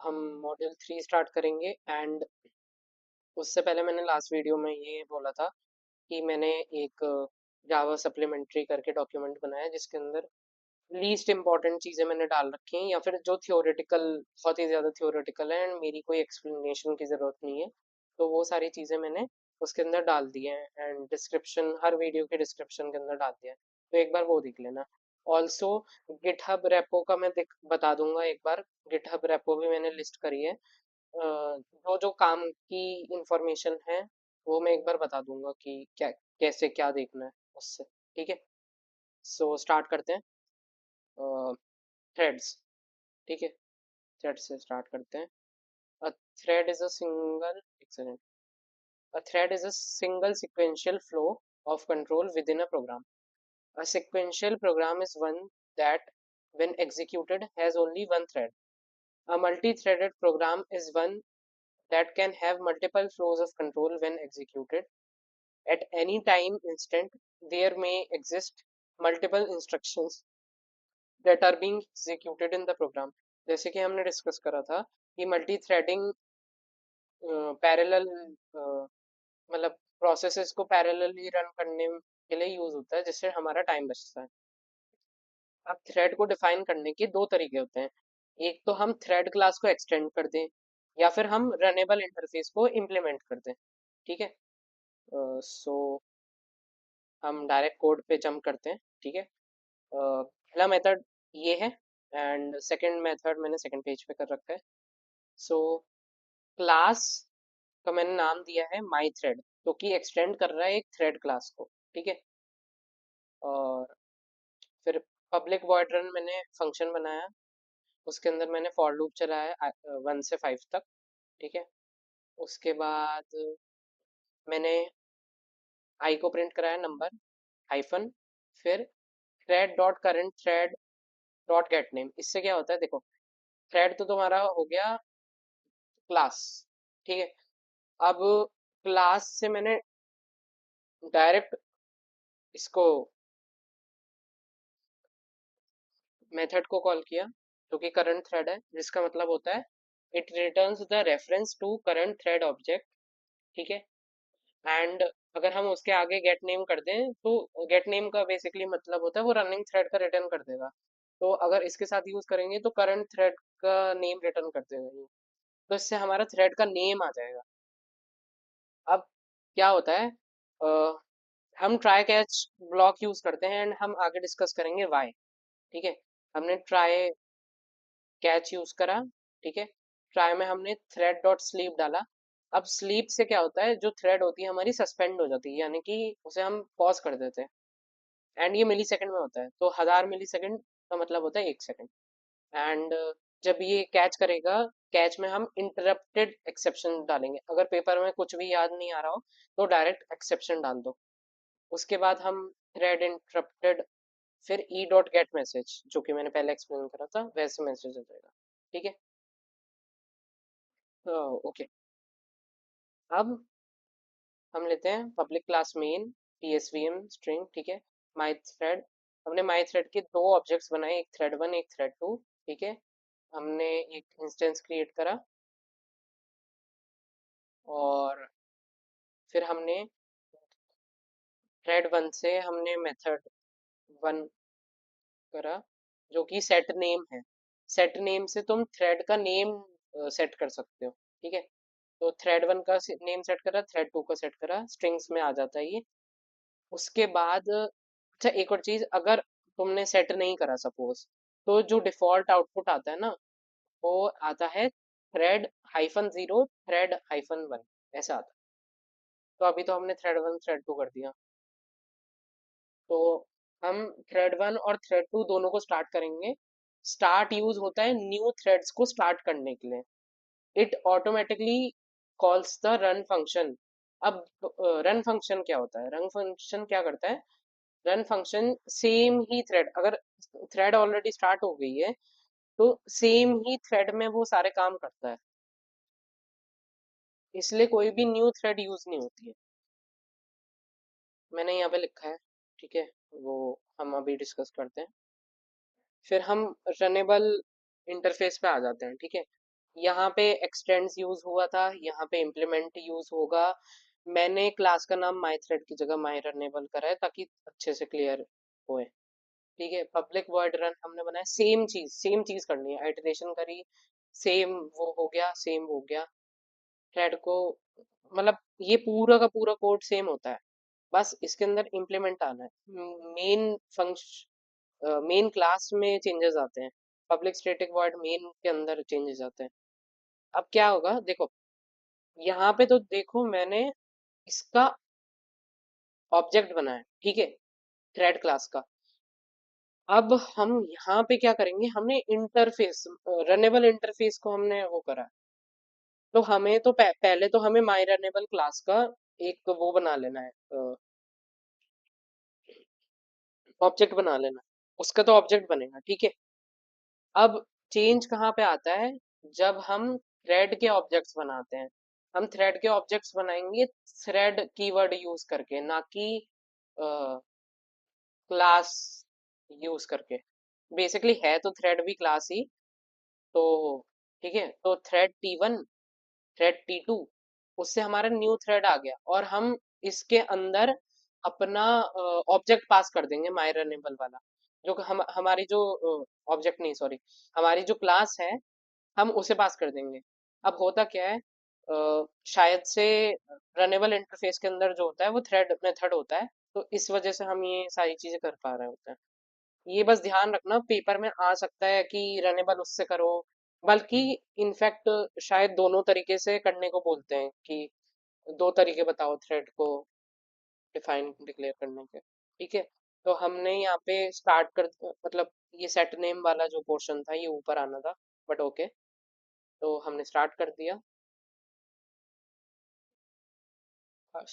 हम module 3 start करेंगे and उससे पहले मैंने लास्ट वीडियो में ये बोला था कि मैंने एक जावा सप्लीमेंट्री करके डॉक्यूमेंट बनाया जिसके अंदर लीस्ट इंपॉर्टेंट चीज़ें मैंने डाल रखी हैं या फिर जो थियोरेटिकल बहुत ही ज़्यादा थियोरेटिकल है एंड मेरी कोई एक्सप्लेनेशन की ज़रूरत नहीं है, तो वो सारी चीज़ें मैंने उसके अंदर डाल दी हैं एंड डिस्क्रिप्शन हर वीडियो के डिस्क्रिप्शन के अंदर डाल दिया है, तो एक बार वो देख लेना। ऑल्सो गिटहब रेपो का मैं बता दूंगा एक बार। गिटहब रेपो भी मैंने लिस्ट करी है। जो जो काम की इंफॉर्मेशन है वो मैं एक बार बता दूंगा कि क्या कैसे क्या देखना है उससे। ठीक है, सो स्टार्ट करते हैं। थ्रेड्स, ठीक है, थ्रेड से स्टार्ट करते हैं। A thread is a single excellent a thread is a single sequential flow of control within a program. A sequential program is one that when executed has only one thread. A multi-threaded program is one that can have multiple flows of control when executed. At any time instant, there may exist multiple instructions that are being executed in the program. जैसे कि हमने discuss करा था कि multi threading parallel मतलब processes को parallelly run करने के लिए यूज होता है जिससे हमारा टाइम बचता है। अब थ्रेड को डिफाइन करने के दो तरीके होते हैं। एक तो हम थ्रेड क्लास को एक्सटेंड कर दें या फिर हम रनेबल इंटरफेस को इम्प्लीमेंट कर दें। ठीक है, सो हम डायरेक्ट कोड पे जंप करते हैं। ठीक है, पहला मेथड ये है एंड सेकंड मेथड मैंने सेकंड पेज पे कर रखा है। सो क्लास का मैंने नाम दिया है माई थ्रेड, जो कि एक्सटेंड कर रहा है एक थ्रेड क्लास को। ठीक है, और फिर पब्लिक वॉइड रन मैंने फंक्शन बनाया, उसके अंदर मैंने फॉर लूप चलाया 1 से 5 तक। ठीक है, उसके बाद मैंने आई को प्रिंट कराया नंबर हाइफन, फिर thread dot current thread dot gate name. इससे क्या होता है देखो, थ्रेड तो तुम्हारा हो गया क्लास। ठीक है, अब क्लास से मैंने डायरेक्ट इसको मेथड को कॉल किया जो कि करंट थ्रेड है, जिसका मतलब होता है it returns the reference to current thread object. ठीक है, एंड अगर हम उसके आगे गेट नेम कर दें तो गेट नेम का बेसिकली मतलब होता है वो रनिंग थ्रेड का रिटर्न कर देगा। तो अगर इसके साथ यूज करेंगे तो करंट थ्रेड का नेम रिटर्न कर देगा ये। तो इससे हमारा थ्रेड का नेम आ जाएगा। अब क्या होता है, अ, हम ट्राई कैच ब्लॉक यूज करते हैं एंड हम आगे डिस्कस करेंगे वाई। ठीक है, हमने ट्राई कैच यूज करा। ठीक है, ट्राई में हमने थ्रेड डॉट स्लीप डाला। अब स्लीप से क्या होता है, जो थ्रेड होती है हमारी सस्पेंड हो जाती है, यानी कि उसे हम पॉज कर देते हैं। एंड ये मिली सेकंड में होता है, तो 1000 मिली सेकंड का मतलब होता है 1 सेकंड। एंड जब ये कैच करेगा, कैच में हम इंटरप्टेड एक्सेप्शन डालेंगे। अगर पेपर में कुछ भी याद नहीं आ रहा हो तो डायरेक्ट एक्सेप्शन डाल दो। उसके बाद हम थ्रेड इंटरप्टेड, फिर ई डॉट गेट मैसेज, जो कि मैंने पहले एक्सप्लेन करा था वैसे मैसेज आ जाएगा। ठीक है, ओके। अब हम लेते हैं public class main psvm string. ठीक है, माई थ्रेड, हमने माई थ्रेड के दो ऑब्जेक्ट्स बनाए, एक थ्रेड 1 एक थ्रेड 2। ठीक है, हमने एक इंस्टेंस क्रिएट करा और फिर हमने थ्रेड 1 से हमने मेथड 1 करा जो कि सेट नेम है। सेट नेम से तुम थ्रेड का नेम सेट कर सकते हो। ठीक है, तो थ्रेड 1 का नेम सेट करा, थ्रेड 2 का सेट करा, स्ट्रिंग्स में आ जाता है ये। उसके बाद अच्छा एक और चीज, अगर तुमने सेट नहीं करा सपोज, तो जो डिफॉल्ट आउटपुट आता है ना, वो आता है थ्रेड हाइफन 0 थ्रेड हाइफन 1, ऐसा आता है। तो अभी तो हमने थ्रेड 1 थ्रेड 2 कर दिया, तो हम थ्रेड 1 और थ्रेड 2 दोनों को स्टार्ट करेंगे। स्टार्ट यूज होता है न्यू थ्रेड्स को स्टार्ट करने के लिए। It automatically calls the run function. अब रन फंक्शन क्या होता है, रन फंक्शन क्या करता है, रन फंक्शन सेम ही थ्रेड, अगर थ्रेड ऑलरेडी स्टार्ट हो गई है तो सेम ही थ्रेड में वो सारे काम करता है, इसलिए कोई भी न्यू थ्रेड यूज नहीं होती है। मैंने यहाँ पे लिखा है। ठीक है, वो हम अभी डिस्कस करते हैं। फिर हम रनेबल इंटरफेस पे आ जाते हैं। ठीक है, यहाँ पे एक्सटेंड्स यूज हुआ था, यहाँ पे इम्प्लीमेंट यूज होगा। मैंने क्लास का नाम माई थ्रेड की जगह माई रनेबल करा है ताकि अच्छे से क्लियर होए। ठीक है, पब्लिक वर्ड रन हमने बनाया, सेम चीज करनी है, आइटरेशन करी, सेम वो हो गया, सेम हो गया। थ्रेड को मतलब ये पूरा का पूरा कोड सेम होता है, बस इसके अंदर इम्प्लीमेंट आना है। मेन फंक्शन मेन क्लास में चेंजेस आते हैं, पब्लिक स्टैटिक वर्ड मेन के अंदर चेंजेस आते हैं। अब क्या होगा देखो, यहाँ पे तो देखो मैंने इसका ऑब्जेक्ट बनाया है, ठीक है, थ्रेड क्लास का। अब हम यहाँ पे क्या करेंगे, हमने इंटरफेस, रनेबल इंटरफेस को हमने वो करा है। तो हमें तो पहले तो हमें माई रनेबल क्लास का एक वो बना लेना है, ऑब्जेक्ट बना लेना है। उसका तो ऑब्जेक्ट बनेगा, ठीक है। अब चेंज कहाँ पे आता है, जब हम थ्रेड के ऑब्जेक्ट्स बनाते हैं। हम थ्रेड के ऑब्जेक्ट्स बनाएंगे थ्रेड कीवर्ड यूज करके, ना कि क्लास यूज करके। बेसिकली है तो थ्रेड भी क्लास ही, तो ठीक है। तो थ्रेड T1, थ्रेड T2, उससे हमारा न्यू थ्रेड आ गया, और हम इसके अंदर अपना ऑब्जेक्ट पास कर देंगे माई रनेबल वाला, जो कि हम हमारी जो ऑब्जेक्ट नहीं सॉरी, हमारी जो क्लास है, हम उसे पास कर देंगे। अब होता क्या है, शायद से रनेबल इंटरफेस के अंदर जो होता है वो थ्रेड मेथड होता है, तो इस वजह से हम ये सारी चीजें कर पा रहे होते हैं। ये बस ध्यान रखना, पेपर में आ सकता है कि रनेबल उससे करो, बल्कि इनफैक्ट शायद दोनों तरीके से करने को बोलते हैं कि दो तरीके बताओ थ्रेड को डिफाइन डिक्लेयर करने के। ठीक है, तो हमने यहाँ पे स्टार्ट कर, मतलब ये सेट नेम वाला जो पोर्शन था ये ऊपर आना था, बट ओके, तो हमने स्टार्ट कर दिया। बस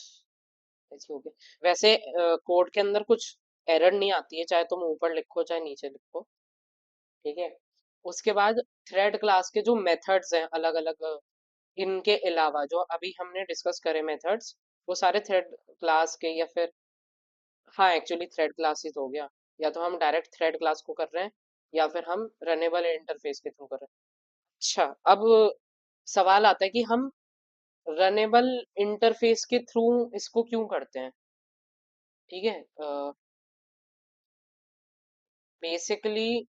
ऐसे हो गया। वैसे कोड के अंदर कुछ एरर नहीं आती है, चाहे तुम ऊपर लिखो चाहे नीचे लिखो, ठीक है। उसके बाद थ्रेड क्लास के जो मेथड्स हैं अलग अलग, इनके अलावा जो अभी हमने डिस्कस करे मेथड्स, वो सारे थ्रेड क्लास के, या फिर हाँ एक्चुअली थ्रेड क्लासेस हो गया, या तो हम डायरेक्ट थ्रेड क्लास को कर रहे हैं, या फिर हम रनेबल इंटरफेस के थ्रू कर रहे हैं। अच्छा, अब सवाल आता है कि हम रनेबल इंटरफेस के थ्रू इसको क्यों करते हैं। ठीक है, बेसिकली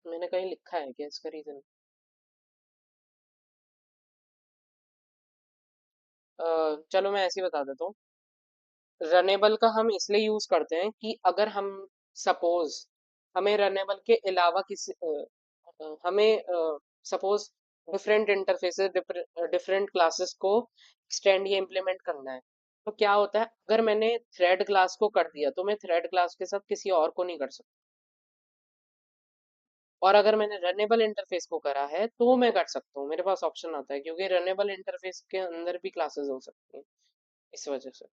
मैंने कहीं लिखा है क्या इसका रीजन। चलो मैं ऐसे ही बता देता हूँ। रनेबल का हम इसलिए यूज करते हैं कि अगर हम सपोज हमें रनेबल के अलावा किसी हमें suppose different interfaces different classes को एक्सटेंड या इम्प्लीमेंट करना है, तो क्या होता है, अगर मैंने थ्रेड क्लास को कर दिया तो मैं थ्रेड क्लास के साथ किसी और को नहीं कर सकता, और अगर मैंने रनेबल इंटरफेस को करा है तो मैं कर सकता हूँ, मेरे पास ऑप्शन आता है, क्योंकि रनेबल इंटरफेस के अंदर भी क्लासेस हो सकती हैं, इस वजह से।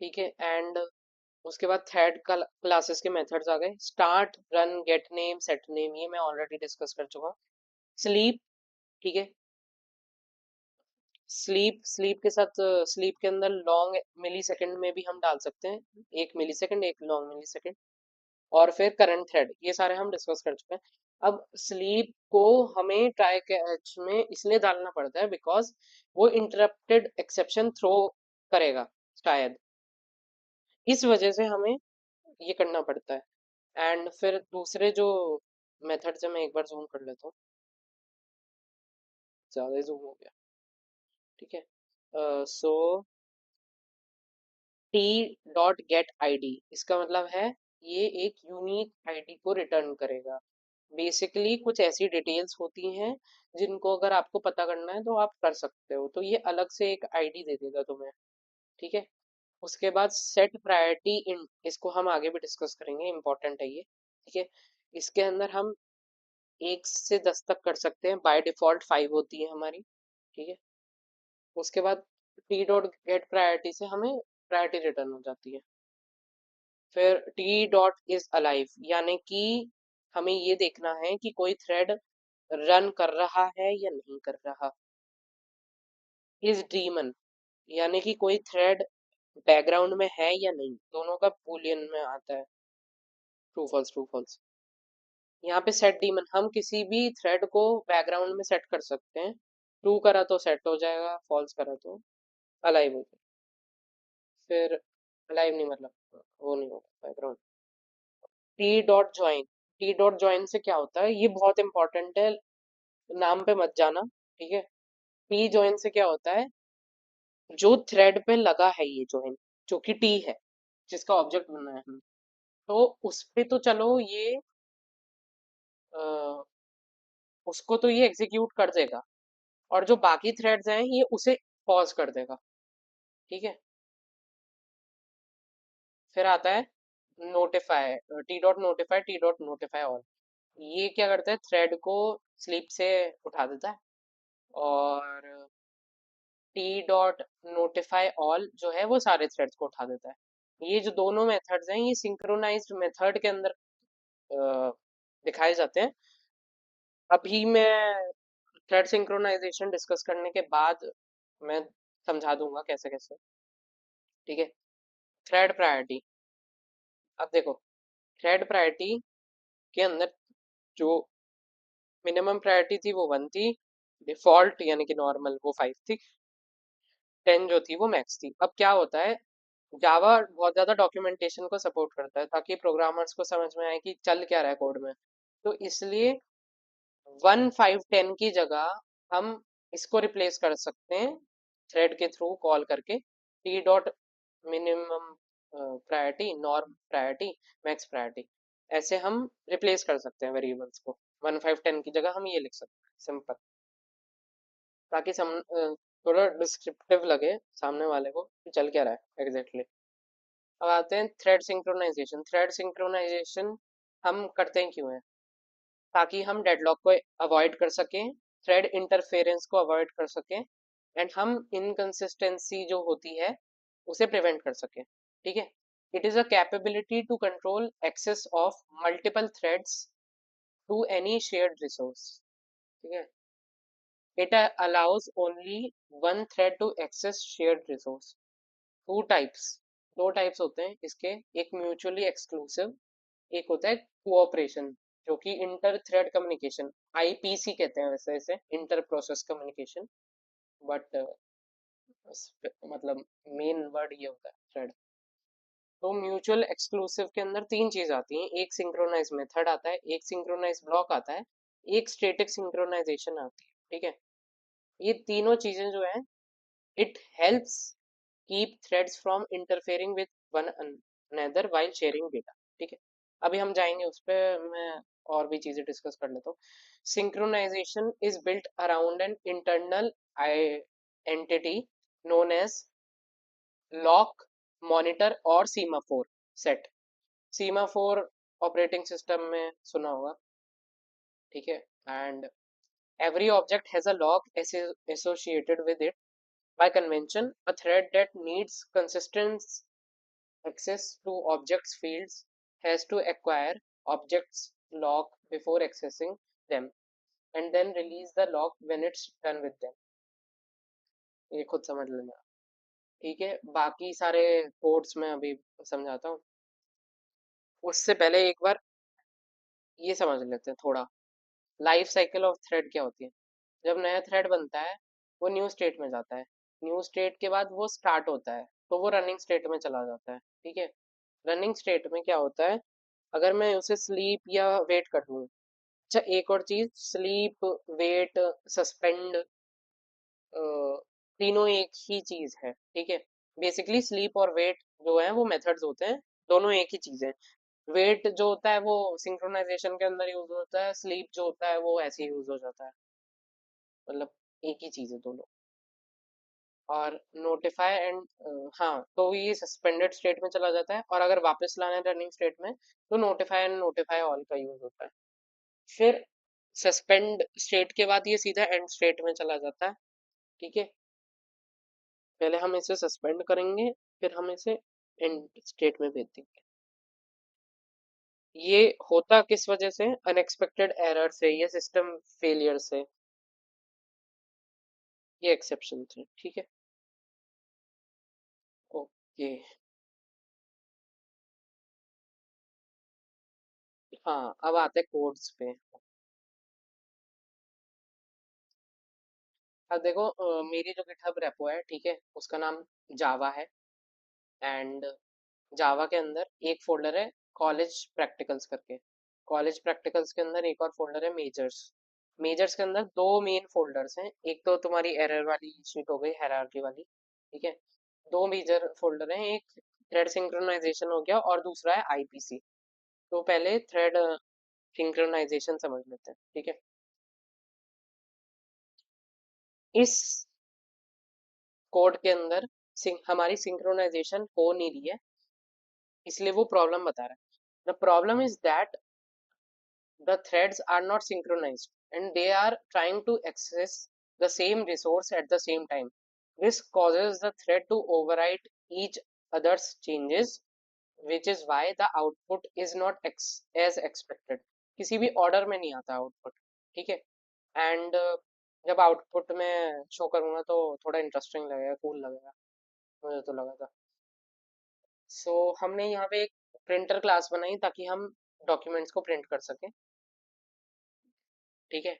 ठीक है, एंड उसके बाद थ्रेड क्लासेस के मेथड्स आ गए, start, run, gate name, set name, ये मैं ऑलरेडी डिस्कस कर चुका हूँ। स्लीप, ठीक है, स्लीप के साथ स्लीप के अंदर लॉन्ग मिली सेकेंड में भी हम डाल सकते हैं, 1 मिली सेकेंड, एक लॉन्ग मिली सेकेंड, और फिर करंट थ्रेड, ये सारे हम डिस्कस कर चुके हैं। अब स्लीप को हमें ट्राई कैच में इसलिए डालना पड़ता है बिकॉज वो इंटरप्टेड एक्सेप्शन थ्रो करेगा शायद, इस वजह से हमें ये करना पड़ता है। एंड फिर दूसरे जो मेथड से मैं एक बार जूम कर लेता हूँ, ज्यादा जूम हो गया, ठीक है। So T dot gate ID, इसका मतलब है ये एक यूनिक आईडी को रिटर्न करेगा। बेसिकली कुछ ऐसी डिटेल्स होती हैं जिनको अगर आपको पता करना है तो आप कर सकते हो, तो ये अलग से एक आईडी दे देगा तुम्हें, ठीक है। उसके बाद सेट प्रायोरिटी इन, इसको हम आगे भी डिस्कस करेंगे, इंपॉर्टेंट है ये, ठीक है। इसके अंदर हम 1 से 10 तक कर सकते हैं, बाय डिफॉल्ट 5 होती है हमारी, ठीक है। उसके बाद टी डॉट गेट प्रायोरिटी से हमें प्रायोरिटी रिटर्न हो जाती है। फिर टी डॉट इज अलाइव, यानी कि हमें ये देखना है कि कोई थ्रेड रन कर रहा है या नहीं कर रहा। इज डीमन, यानी कि कोई थ्रेड बैकग्राउंड में है या नहीं, दोनों का बूलियन में आता है, ट्रू फॉल्स ट्रू फॉल्स। यहाँ पे सेट डीमन, हम किसी भी थ्रेड को बैकग्राउंड में सेट कर सकते हैं। ट्रू करा तो सेट हो जाएगा, फॉल्स करा तो अलाइव हो जाएगा। फिर अलाइव नहीं, मतलब वो नहीं होगा background. T dot join, T dot join से क्या होता है, ये बहुत इंपॉर्टेंट है, नाम पे मत जाना, ठीक है। टी ज्वाइन से क्या होता है, जो थ्रेड पे लगा है ये ज्वाइन, जो कि टी है, जिसका ऑब्जेक्ट बनना है हम, तो उस पे तो चलो ये अ, उसको तो ये एग्जीक्यूट कर देगा, और जो बाकी थ्रेड्स हैं ये उसे पॉज कर देगा, ठीक है। फिर आता है notify, T dot notify, T dot notify all. ये क्या करता है, थ्रेड को स्लीप से उठा देता है। और टी डॉट नोटिफाई ऑल जो है वो सारे थ्रेड्स को उठा देता है। ये जो दोनों मेथड्स हैं ये सिंक्रोनाइज्ड मेथड के अंदर अ, दिखाए जाते हैं। अभी मैं थ्रेड सिंक्रोनाइजेशन डिस्कस करने के बाद मैं समझा दूंगा कैसे कैसे, ठीक है। थ्रेड प्रायोरिटी, अब देखो, थ्रेड प्रायोरिटी के अंदर जो मिनिमम प्रायोरिटी थी वो 1 थी, डिफॉल्ट यानी कि नॉर्मल वो 5 थी, 10 जो थी वो मैक्स थी। अब क्या होता है, जावा बहुत ज़्यादा डॉक्यूमेंटेशन को सपोर्ट करता है ताकि प्रोग्रामर्स को समझ में आए कि चल क्या रहा है कोड में, तो इसलिए 1 5 10 की जगह हम इसको रिप्लेस कर सकते हैं थ्रेड के थ्रू कॉल करके, T dot minimum priority, norm priority, max priority, ऐसे हम रिप्लेस कर सकते हैं वेरिएबल्स को। 1 5 10 की जगह हम ये लिख सकते हैं सिंपल, ताकि थोड़ा डिस्क्रिप्टिव लगे सामने वाले को कि चल क्या रहा है एग्जैक्टली। अब आते हैं थ्रेड सिंक्रोनाइजेशन। थ्रेड सिंक्रोनाइजेशन हम करते हैं क्यों है, ताकि हम डेडलॉक को अवॉइड कर सकें, थ्रेड इंटरफेरेंस को अवॉइड कर सकें, एंड हम इनकंसिस्टेंसी जो होती है उसे प्रिवेंट कर सकें, ठीक है। It is a capability to control access of multiple threads to any shared resource, ठीक है। It allows only one thread to access shared resource. Two types, दो टाइप्स होते हैं इसके, एक म्यूचुअली एक्सक्लूसिव, एक होता है कोऑपरेशन, जो कि इंटर थ्रेड कम्युनिकेशन, आईपीसी कहते हैं वैसे इसे, इंटर प्रोसेस कम्युनिकेशन, बट मतलब मेन वर्ड ये होता है थ्रेड। तो म्यूचुअल एक्सक्लूसिव के अंदर तीन चीज आती हैं, एक सिंक्रोनाइज मेथड आता है, एक सिंक्रोनाइज ब्लॉक आता है, एक स्टैटिक सिंक्रोनाइजेशन आती है, ठीक है। ये तीनों चीजें जो है, it helps keep threads from interfering with one another while sharing data, ठीक है। अभी हम जाएंगे उस पर, मैं और भी चीजें डिस्कस कर लेता हूँ। Synchronization is built around an internal entity known as lock, monitor और semaphore set. Semaphore operating system में सुना होगा, ठीक है। And every object has a lock associated with it. By convention, a thread that needs consistent access to objects fields has to acquire objects lock before accessing them, and then release the lock when it's done with them. ये खुद समझ लेना, ठीक है। बाकी सारे codes में अभी समझाता हूँ, उससे पहले एक बार ये समझ लेते हैं थोड़ा, लाइफ साइकिल ऑफ थ्रेड क्या होती है। जब नया थ्रेड बनता है वो न्यू स्टेट में जाता है, न्यू स्टेट के बाद वो स्टार्ट होता है तो वो रनिंग स्टेट में चला जाता है, ठीक है। रनिंग स्टेट में क्या होता है, अगर मैं उसे स्लीप या वेट कर दूँ, अच्छा एक और चीज, स्लीप, वेट, सस्पेंड, तीनों एक ही चीज है, ठीक है। बेसिकली स्लीप और वेट जो है वो मेथड्स होते हैं, दोनों एक ही चीज है। वेट जो होता है वो सिंक्रोनाइजेशन के अंदर यूज होता है, स्लीप जो होता है वो ऐसे ही यूज हो जाता है, मतलब एक ही चीज है दोनों। और नोटिफाई एंड, हाँ तो ये सस्पेंडेड स्टेट में चला जाता है, और अगर वापस लाना है रनिंग स्टेट में तो नोटिफाई एंड नोटिफाई ऑल का यूज होता है। फिर सस्पेंड स्टेट के बाद ये सीधा एंड स्टेट में चला जाता है, ठीक है। पहले हम इसे सस्पेंड करेंगे, फिर हम इसे एंड स्टेट में भेज देंगे। ये होता किस वजह से, अनएक्सपेक्टेड एरर से या सिस्टम फेलियर से, ये एक्सेप्शन थे, ठीक है। ओके, हाँ, अब आते हैं कोड्स पे। अब देखो, मेरी जो गिटहब रेपो है, ठीक है, उसका नाम जावा है। एंड जावा के अंदर एक फोल्डर है कॉलेज प्रैक्टिकल्स करके। कॉलेज प्रैक्टिकल्स के अंदर एक और फोल्डर है मेजर्स। मेजर्स के अंदर दो मेन फोल्डर्स हैं, एक तो तुम्हारी एरर वाली शीट हो गई, हायरार्की वाली, ठीक है। दो मेजर फोल्डर हैं, एक थ्रेड सिंक्रोनाइजेशन हो गया और दूसरा है आईपीसी। तो पहले थ्रेड सिंक्रोनाइजेशन समझ लेते हैं, ठीक है। इस कोड के अंदर हमारी सिंक्रोनाइजेशन हो नहीं रही है, इसलिए वो प्रॉब्लम बता रहा है। The problem is that the threads are not synchronized and they are trying to access the same resource at the same time. This causes the thread to overwrite each other's changes, which is why the output is not as expected. किसी भी order में नहीं आता output, ठीक है। And जब output में show करूंगा तो थोड़ा इंटरेस्टिंग लगेगा, कूल लगेगा, मुझे तो लगा था। हमने यहाँ पे एक प्रिंटर क्लास बनाई ताकि हम डॉक्यूमेंट्स को प्रिंट कर सकें, ठीक है।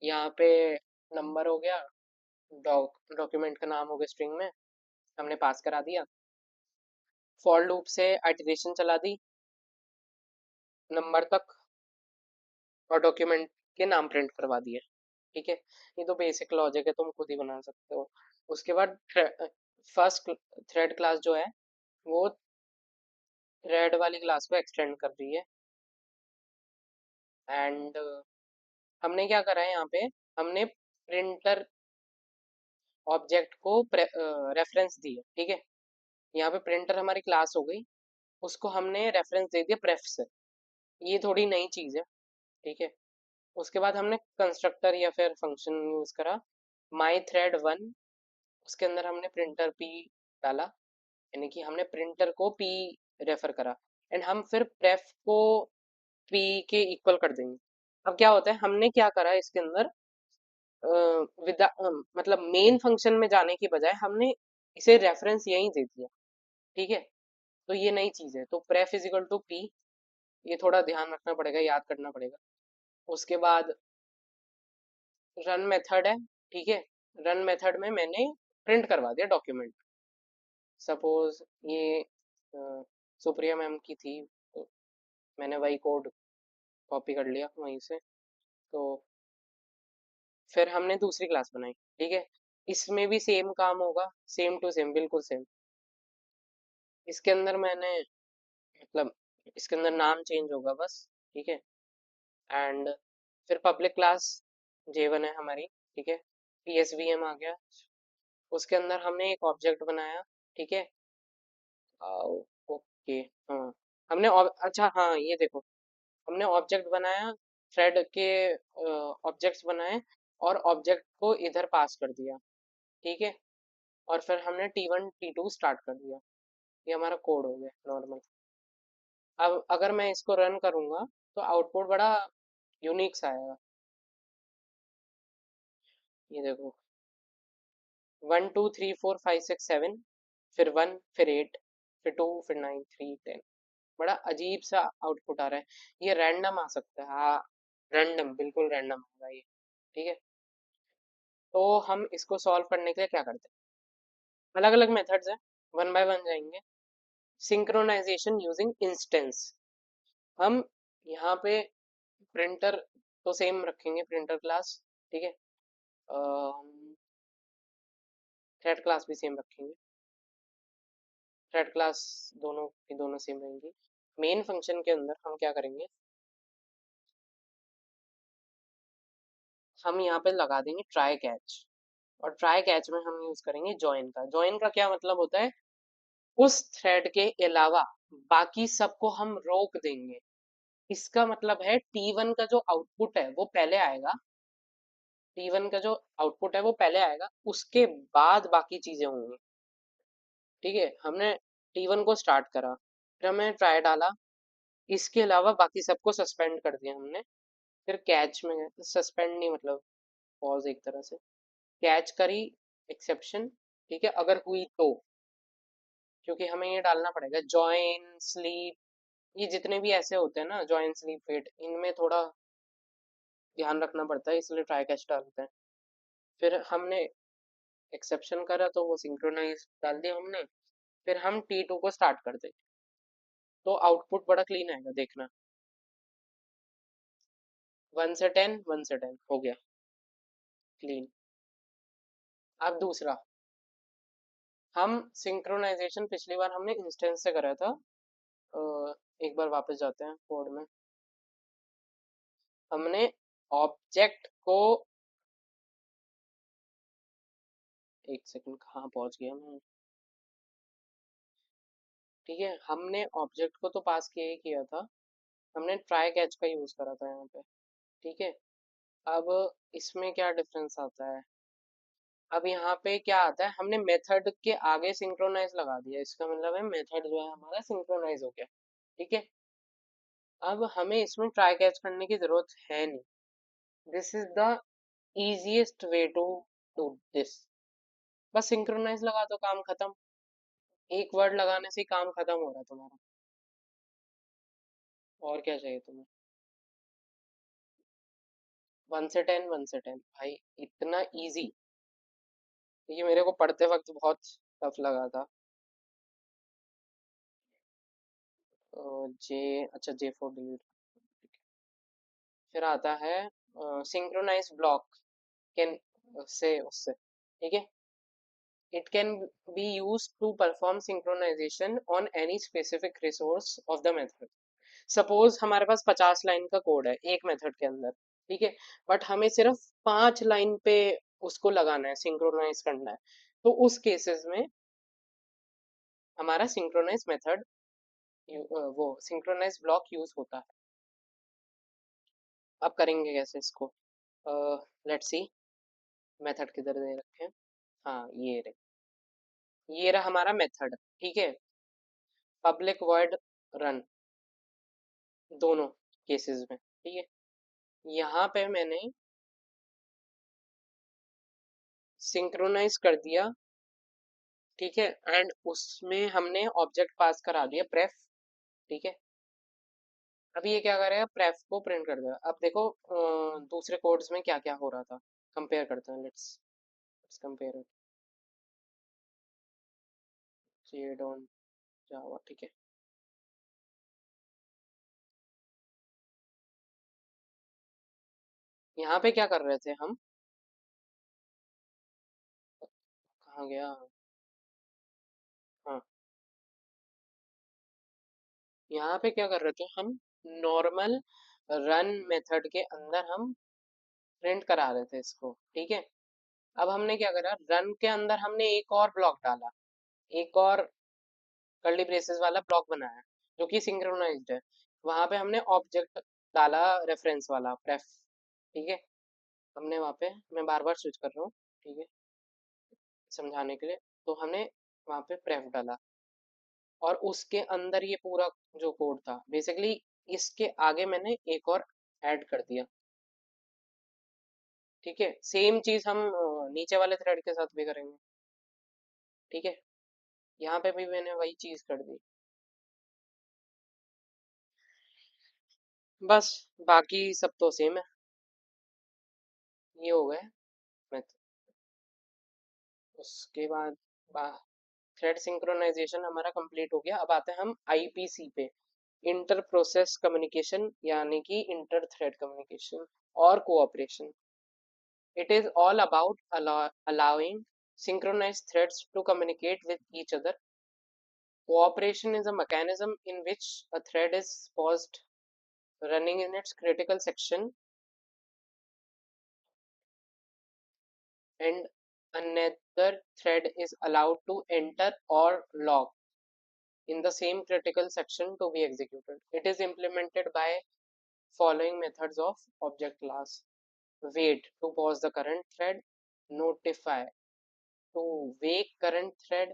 यहाँ पे नंबर हो गया, डॉक्यूमेंट का नाम हो गया स्ट्रिंग में, हमने पास करा दिया। फॉर लूप से आइटरेशन चला दी नंबर तक और डॉक्यूमेंट के नाम प्रिंट करवा दिए, ठीक है। ये तो बेसिक लॉजिक है, तुम खुद ही बना सकते हो। उसके बाद फर्स्ट थ्रेड क्लास जो है वो थ्रेड वाली क्लास को एक्सटेंड कर रही है। एंड हमने क्या करा है यहाँ पे, हमने प्रिंटर ऑब्जेक्ट को रेफरेंस दी है, ठीक है। यहाँ पे प्रिंटर हमारी क्लास हो गई, उसको हमने रेफरेंस दे दिया प्रेफ से। ये थोड़ी नई चीज़ है, ठीक है। उसके बाद हमने कंस्ट्रक्टर या फिर फंक्शन यूज करा माई थ्रेड वन। उसके अंदर हमने प्रिंटर पी डाला, यानी कि हमने प्रिंटर को पी रेफर करा। एंड हम फिर प्रेफ को पी के इक्वल कर देंगे। अब क्या होता है, हमने क्या करा इसके अंदर, मतलब मेन फंक्शन में जाने की बजाय हमने इसे रेफरेंस यहीं दे दिया, ठीक है। तो ये नई चीज़ है, तो प्रेफ इज इक्वल टू पी, ये थोड़ा ध्यान रखना पड़ेगा, याद करना पड़ेगा। उसके बाद रन मेथड है, ठीक है। रन मेथड में मैंने प्रिंट करवा दिया डॉक्यूमेंट। सपोज ये सुप्रिया मैम की थी, तो मैंने वही कोड कॉपी कर लिया वहीं से। तो फिर हमने दूसरी क्लास बनाई, ठीक है। इसमें भी सेम काम होगा, सेम टू सेम, बिल्कुल सेम। इसके अंदर मैंने, मतलब इसके अंदर नाम चेंज होगा बस, ठीक है। एंड फिर पब्लिक क्लास J1 है हमारी, ठीक है। PSVM आ गया। उसके अंदर हमने एक ऑब्जेक्ट बनाया, ठीक है। ओके, हाँ। अच्छा हाँ, ये देखो, हमने ऑब्जेक्ट बनाया, थ्रेड के ऑब्जेक्ट्स बनाए और ऑब्जेक्ट को इधर पास कर दिया, ठीक है। और फिर हमने T1 T2 स्टार्ट कर दिया। ये हमारा कोड हो गया नॉर्मल। अब अगर मैं इसको रन करूंगा तो आउटपुट बड़ा यूनिक सा आएगा। ये देखो, 1 2 3 4 5 6 7, फिर 1, फिर 8, फिर 2, फिर 9, 3, 10। बड़ा अजीब सा आउटपुट आ रहा है। ये रैंडम आ सकता है, हाँ, रैंडम, बिल्कुल रैंडम होगा ये, ठीक है। तो हम इसको सॉल्व करने के लिए क्या करते हैं, अलग अलग मेथड्स हैं, वन बाय वन जाएंगे। Synchronization using instance. हम यहाँ पे प्रिंटर तो सेम रखेंगे, प्रिंटर क्लास, ठीक है। थ्रेड क्लास भी सेम रखेंगे, थ्रेड क्लास दोनों की दोनों सेम रहेंगी। मेन फंक्शन के अंदर हम क्या करेंगे, हम यहाँ पे लगा देंगे ट्राई कैच। और ट्राई कैच में हम यूज करेंगे जॉइन का। जॉइन का क्या मतलब होता है, उस थ्रेड के अलावा बाकी सबको हम रोक देंगे। इसका मतलब है T1 का जो आउटपुट है वो पहले आएगा, T1 का जो आउटपुट है वो पहले आएगा, उसके बाद बाकी चीजें होंगी, ठीक है। हमने T1 को स्टार्ट करा, फिर हमने ट्राई डाला, इसके अलावा बाकी सबको सस्पेंड कर दिया हमने। फिर कैच में गए, सस्पेंड नहीं मतलब पॉज एक तरह से, कैच करी एक्सेप्शन, ठीक है, अगर हुई तो। क्योंकि हमें ये डालना पड़ेगा जॉइन स्लीप ये जितने भी ऐसे होते हैं ना जॉइन स्लीप वेट, इनमें थोड़ा ध्यान रखना पड़ता है, इसलिए ट्राई कैच डालते हैं। फिर हमने एक्सेप्शन करा तो वो सिंक्रोनाइज डाल दिया हमने। फिर हम T2 को स्टार्ट कर दें तो आउटपुट बड़ा क्लीन आएगा, देखना। 1 से 10, 1 से 10 हो गया क्लीन। अब दूसरा, हम सिंक्रोनाइजेशन पिछली बार हमने इंस्टेंस से करा था। एक बार वापस जाते हैं कोड में। हमने ऑब्जेक्ट को, एक सेकंड कहाँ पहुंच गया मैं। ठीक है, हमने ऑब्जेक्ट को तो पास किया ही किया था, हमने ट्राई कैच का यूज करा था यहाँ पे। ठीक है, अब इसमें क्या डिफरेंस आता है। अब यहाँ पे क्या आता है, हमने मेथड के आगे सिंक्रोनाइज लगा दिया, इसका मतलब है मेथड जो है हमारा सिंक्रोनाइज हो गया। ठीक है, अब हमें इसमें ट्राई कैच करने की जरूरत है नहीं। This is the easiest way to do this. बस सिंक्रोनाइज लगा दो, काम खत्म। एक वर्ड लगाने से ही काम खत्म हो रहा है तुम्हारा। और क्या चाहिए तुम्हें। 1 से 10, 1 से 10 भाई, इतना इजी। ये मेरे को पढ़ते वक्त बहुत टफ लगा था। जे, अच्छा J4 डिलीट। फिर आता है सिंक्रोनाइज ब्लॉक कैन से उससे। ठीक है, it can be used to perform synchronization on any specific resource of the method. Suppose हमारे पास 50 लाइन का कोड है एक मेथड के अंदर। ठीक है, बट हमें सिर्फ 5 लाइन पे उसको लगाना है, सिंक्रोनाइज करना है। तो उस केसेस में हमारा सिंक्रोनाइज मेथड, वो सिंक्रोनाइज ब्लॉक यूज होता है। अब करेंगे कैसे इसको, लेट्स सी। मेथड किधर दे रखे हैं, हाँ ये रहा हमारा मेथड। ठीक है, पब्लिक वर्ड रन, दोनों केसेस में। ठीक है, यहाँ पे मैंने सिंक्रोनाइज कर दिया। ठीक है, एंड उसमें हमने ऑब्जेक्ट पास करा दिया प्रेफ। ठीक है, अभी ये क्या करेगा, प्रेफ को प्रिंट कर देगा। अब देखो दूसरे कोड्स में क्या क्या हो रहा था, कंपेयर करते हैं। Let's compare it. Z on Java. ठीक है, यहाँ पे क्या कर रहे थे हम, कहाँ गया, हाँ, यहाँ पे क्या कर रहे थे हम, नॉर्मल रन मेथड के अंदर हम प्रिंट करा रहे थे इसको। ठीक है, अब हमने क्या करा, रन के अंदर हमने एक और ब्लॉक डाला, एक और कर्ली ब्रेसेस वाला ब्लॉक बनाया जो कि सिंक्रोनाइज्ड है। वहां पे हमने ऑब्जेक्ट डाला रेफरेंस वाला प्रेफ। ठीक है, हमने वहां पे, मैं बार बार स्विच कर रहा हूँ, ठीक है, समझाने के लिए। तो हमने वहां पे प्रेफ डाला और उसके अंदर ये पूरा जो कोड था बेसिकली, इसके आगे मैंने एक और ऐड कर दिया। ठीक है, सेम चीज हम नीचे वाले थ्रेड के साथ भी करेंगे। ठीक है, यहाँ पे भी मैंने वही चीज कर दी। बस बाकी सब तो सेम है। ये हो गए मैं, उसके बाद थ्रेड सिंक्रोनाइजेशन हमारा कंप्लीट हो गया। अब आते हैं हम आईपीसी पे, इंटर प्रोसेस कम्युनिकेशन, यानी कि इंटर थ्रेड कम्युनिकेशन और cooperation. It is all about allowing synchronized threads to communicate with each other. Cooperation is a mechanism in which a thread is paused running in its critical section and another thread is allowed to enter or log in the same critical section to be executed. It is implemented by following methods of object class: wait to pause the current thread, notify to wake current thread,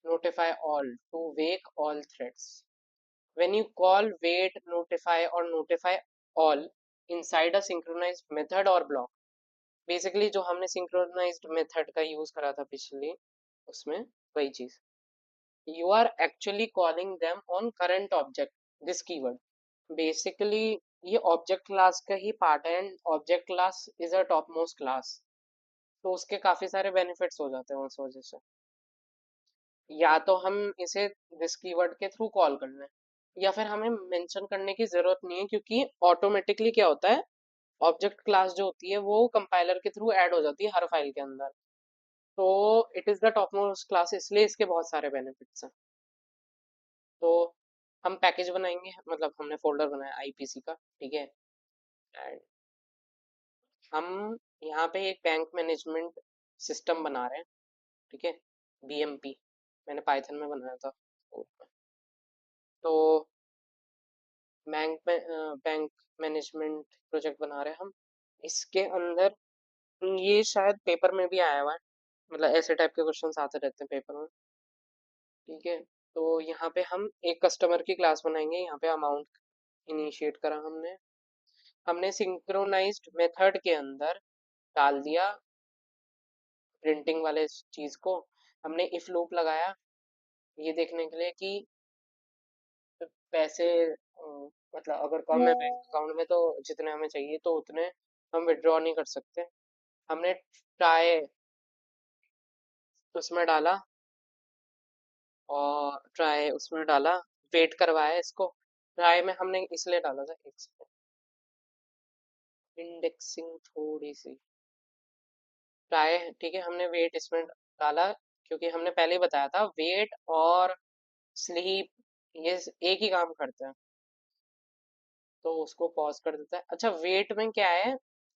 notify all to wake all threads. When you call wait, notify or notify all inside a synchronized method or block, basically जो हमने synchronised method का use करा था पिछली, उसमें वही चीज। you are actually calling them on current object, this keyword. Basically ये ऑब्जेक्ट क्लास का ही पार्ट है and object class is a top most class, तो उसके काफी सारे बेनिफिट्स हो जाते हैं उस वजह से। या तो हम इसे दिस कीवर्ड के थ्रू कॉल कर लें, या फिर हमें मेंशन करने की जरूरत नहीं है, क्योंकि ऑटोमेटिकली क्या होता है, ऑब्जेक्ट क्लास जो होती है वो कंपाइलर के थ्रू ऐड हो जाती है हर फाइल के अंदर। तो it is the top most class, इसलिए इसके बहुत सारे बेनिफिट्स हैं। तो हम पैकेज बनाएंगे, मतलब हमने फोल्डर बनाया आईपीसी का, ठीक है। एंड हम यहाँ पे एक बैंक मैनेजमेंट सिस्टम बना रहे हैं, ठीक है, बीएमपी, मैंने पाइथन में बनाया था। तो बैंक मैनेजमेंट प्रोजेक्ट बना रहे हैं हम। इसके अंदर ये शायद पेपर में भी आया हुआ है, मतलब ऐसे टाइप के क्वेश्चंस आते रहते हैं पेपर में, ठीक है। तो यहाँ पे हम एक कस्टमर की क्लास बनाएंगे, यहाँ पे अमाउंट इनिशिएट करा हमने। हमने सिंक्रोनाइज्ड मेथड के अंदर डाल दिया प्रिंटिंग वाले चीज को। हमने इफ लूप लगाया ये देखने के लिए कि पैसे मतलब अगर कम है बैंक अकाउंट में तो जितने हमें चाहिए तो उतने हम विड्रॉ नहीं कर सकते। हमने ट्राई उसमें डाला, और ट्राई उसमें डाला, वेट करवाया इसको। ट्राई में हमने इसलिए डाला था, एक सेकंड, इंडेक्सिंग थोड़ी सी, ट्राई, ठीक है, हमने वेट इसमें डाला क्योंकि हमने पहले ही बताया था वेट और स्लीप ये एक ही काम करते हैं, तो उसको पॉज कर देता है। अच्छा, वेट में क्या है,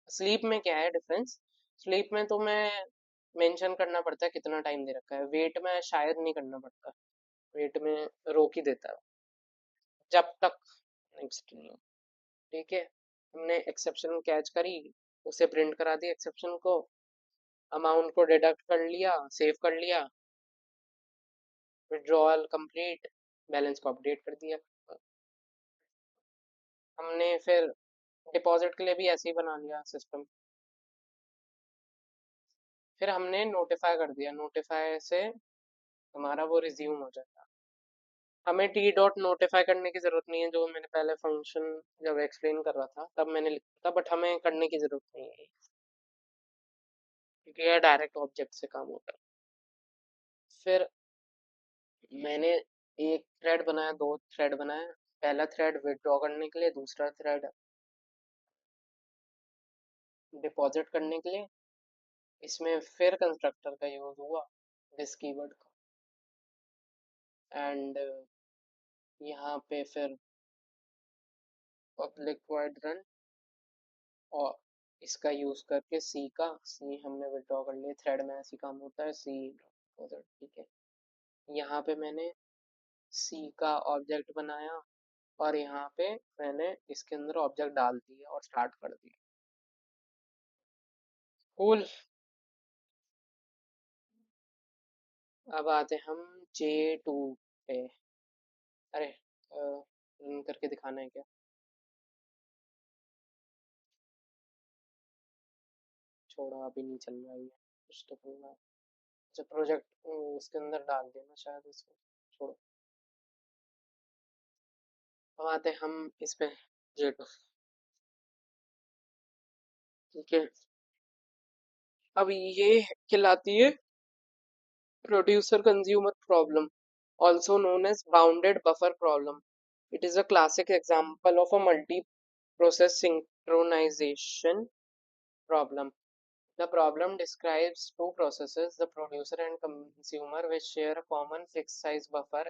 स्लीप में क्या है डिफरेंस? स्लीप में तो मैं मेंशन करना पड़ता है कितना टाइम दे रखा है, वेट में शायद नहीं करना पड़ता, वेट में रोक ही देता है जब तक नेक्स्ट नहीं हो, ठीक है। हमने एक्सेप्शन कैच करी, उसे प्रिंट करा दिया एक्सेप्शन को, अमाउंट को डिडक्ट कर लिया, सेव कर लिया, विड्रॉल कंप्लीट, बैलेंस को अपडेट कर दिया। हमने फिर डिपॉजिट के लिए भी ऐसे ही बना लिया सिस्टम। फिर हमने नोटिफाई कर दिया, नोटिफाई से हमारा वो रिज्यूम हो जाएगा। हमें टी डॉट नोटिफाई करने की जरूरत नहीं है, जो मैंने पहले फंक्शन जब एक्सप्लेन कर रहा था तब मैंने लिखा था, बट हमें करने की जरूरत नहीं है क्योंकि यह डायरेक्ट ऑब्जेक्ट से काम होता है। फिर मैंने एक थ्रेड बनाया, दो थ्रेड बनाया, पहला थ्रेड विड्रॉ करने के लिए, दूसरा थ्रेड डिपॉजिट करने के लिए। इसमें फिर कंस्ट्रक्टर का यूज हुआ, दिस कीवर्ड का, एंड यहाँ पे फिर पब्लिक वॉइड रन, और इसका यूज करके सी का, सी हमने विड्रॉ कर लिया, थ्रेड में ऐसी काम होता है, सी डिपॉजिट, ठीक है। यहाँ पे मैंने सी का ऑब्जेक्ट बनाया, और यहाँ पे मैंने इसके अंदर ऑब्जेक्ट डाल दिया और स्टार्ट कर दिया। कूल। अब आते हम J2 पे। अरे रन करके दिखाना है क्या? छोड़ा, अभी नहीं चल रहा है ये, कुछ तो करना है। अच्छा, प्रोजेक्ट उसके अंदर डाल देना शायद इसको, छोड़ो। अब आते हम इस पे J2, ठीक है। अब ये कहलाती है producer consumer problem, also known as bounded buffer problem. It is a classic example of a multi-process synchronization problem. The problem describes two processes, the producer and consumer, which share a common fixed size buffer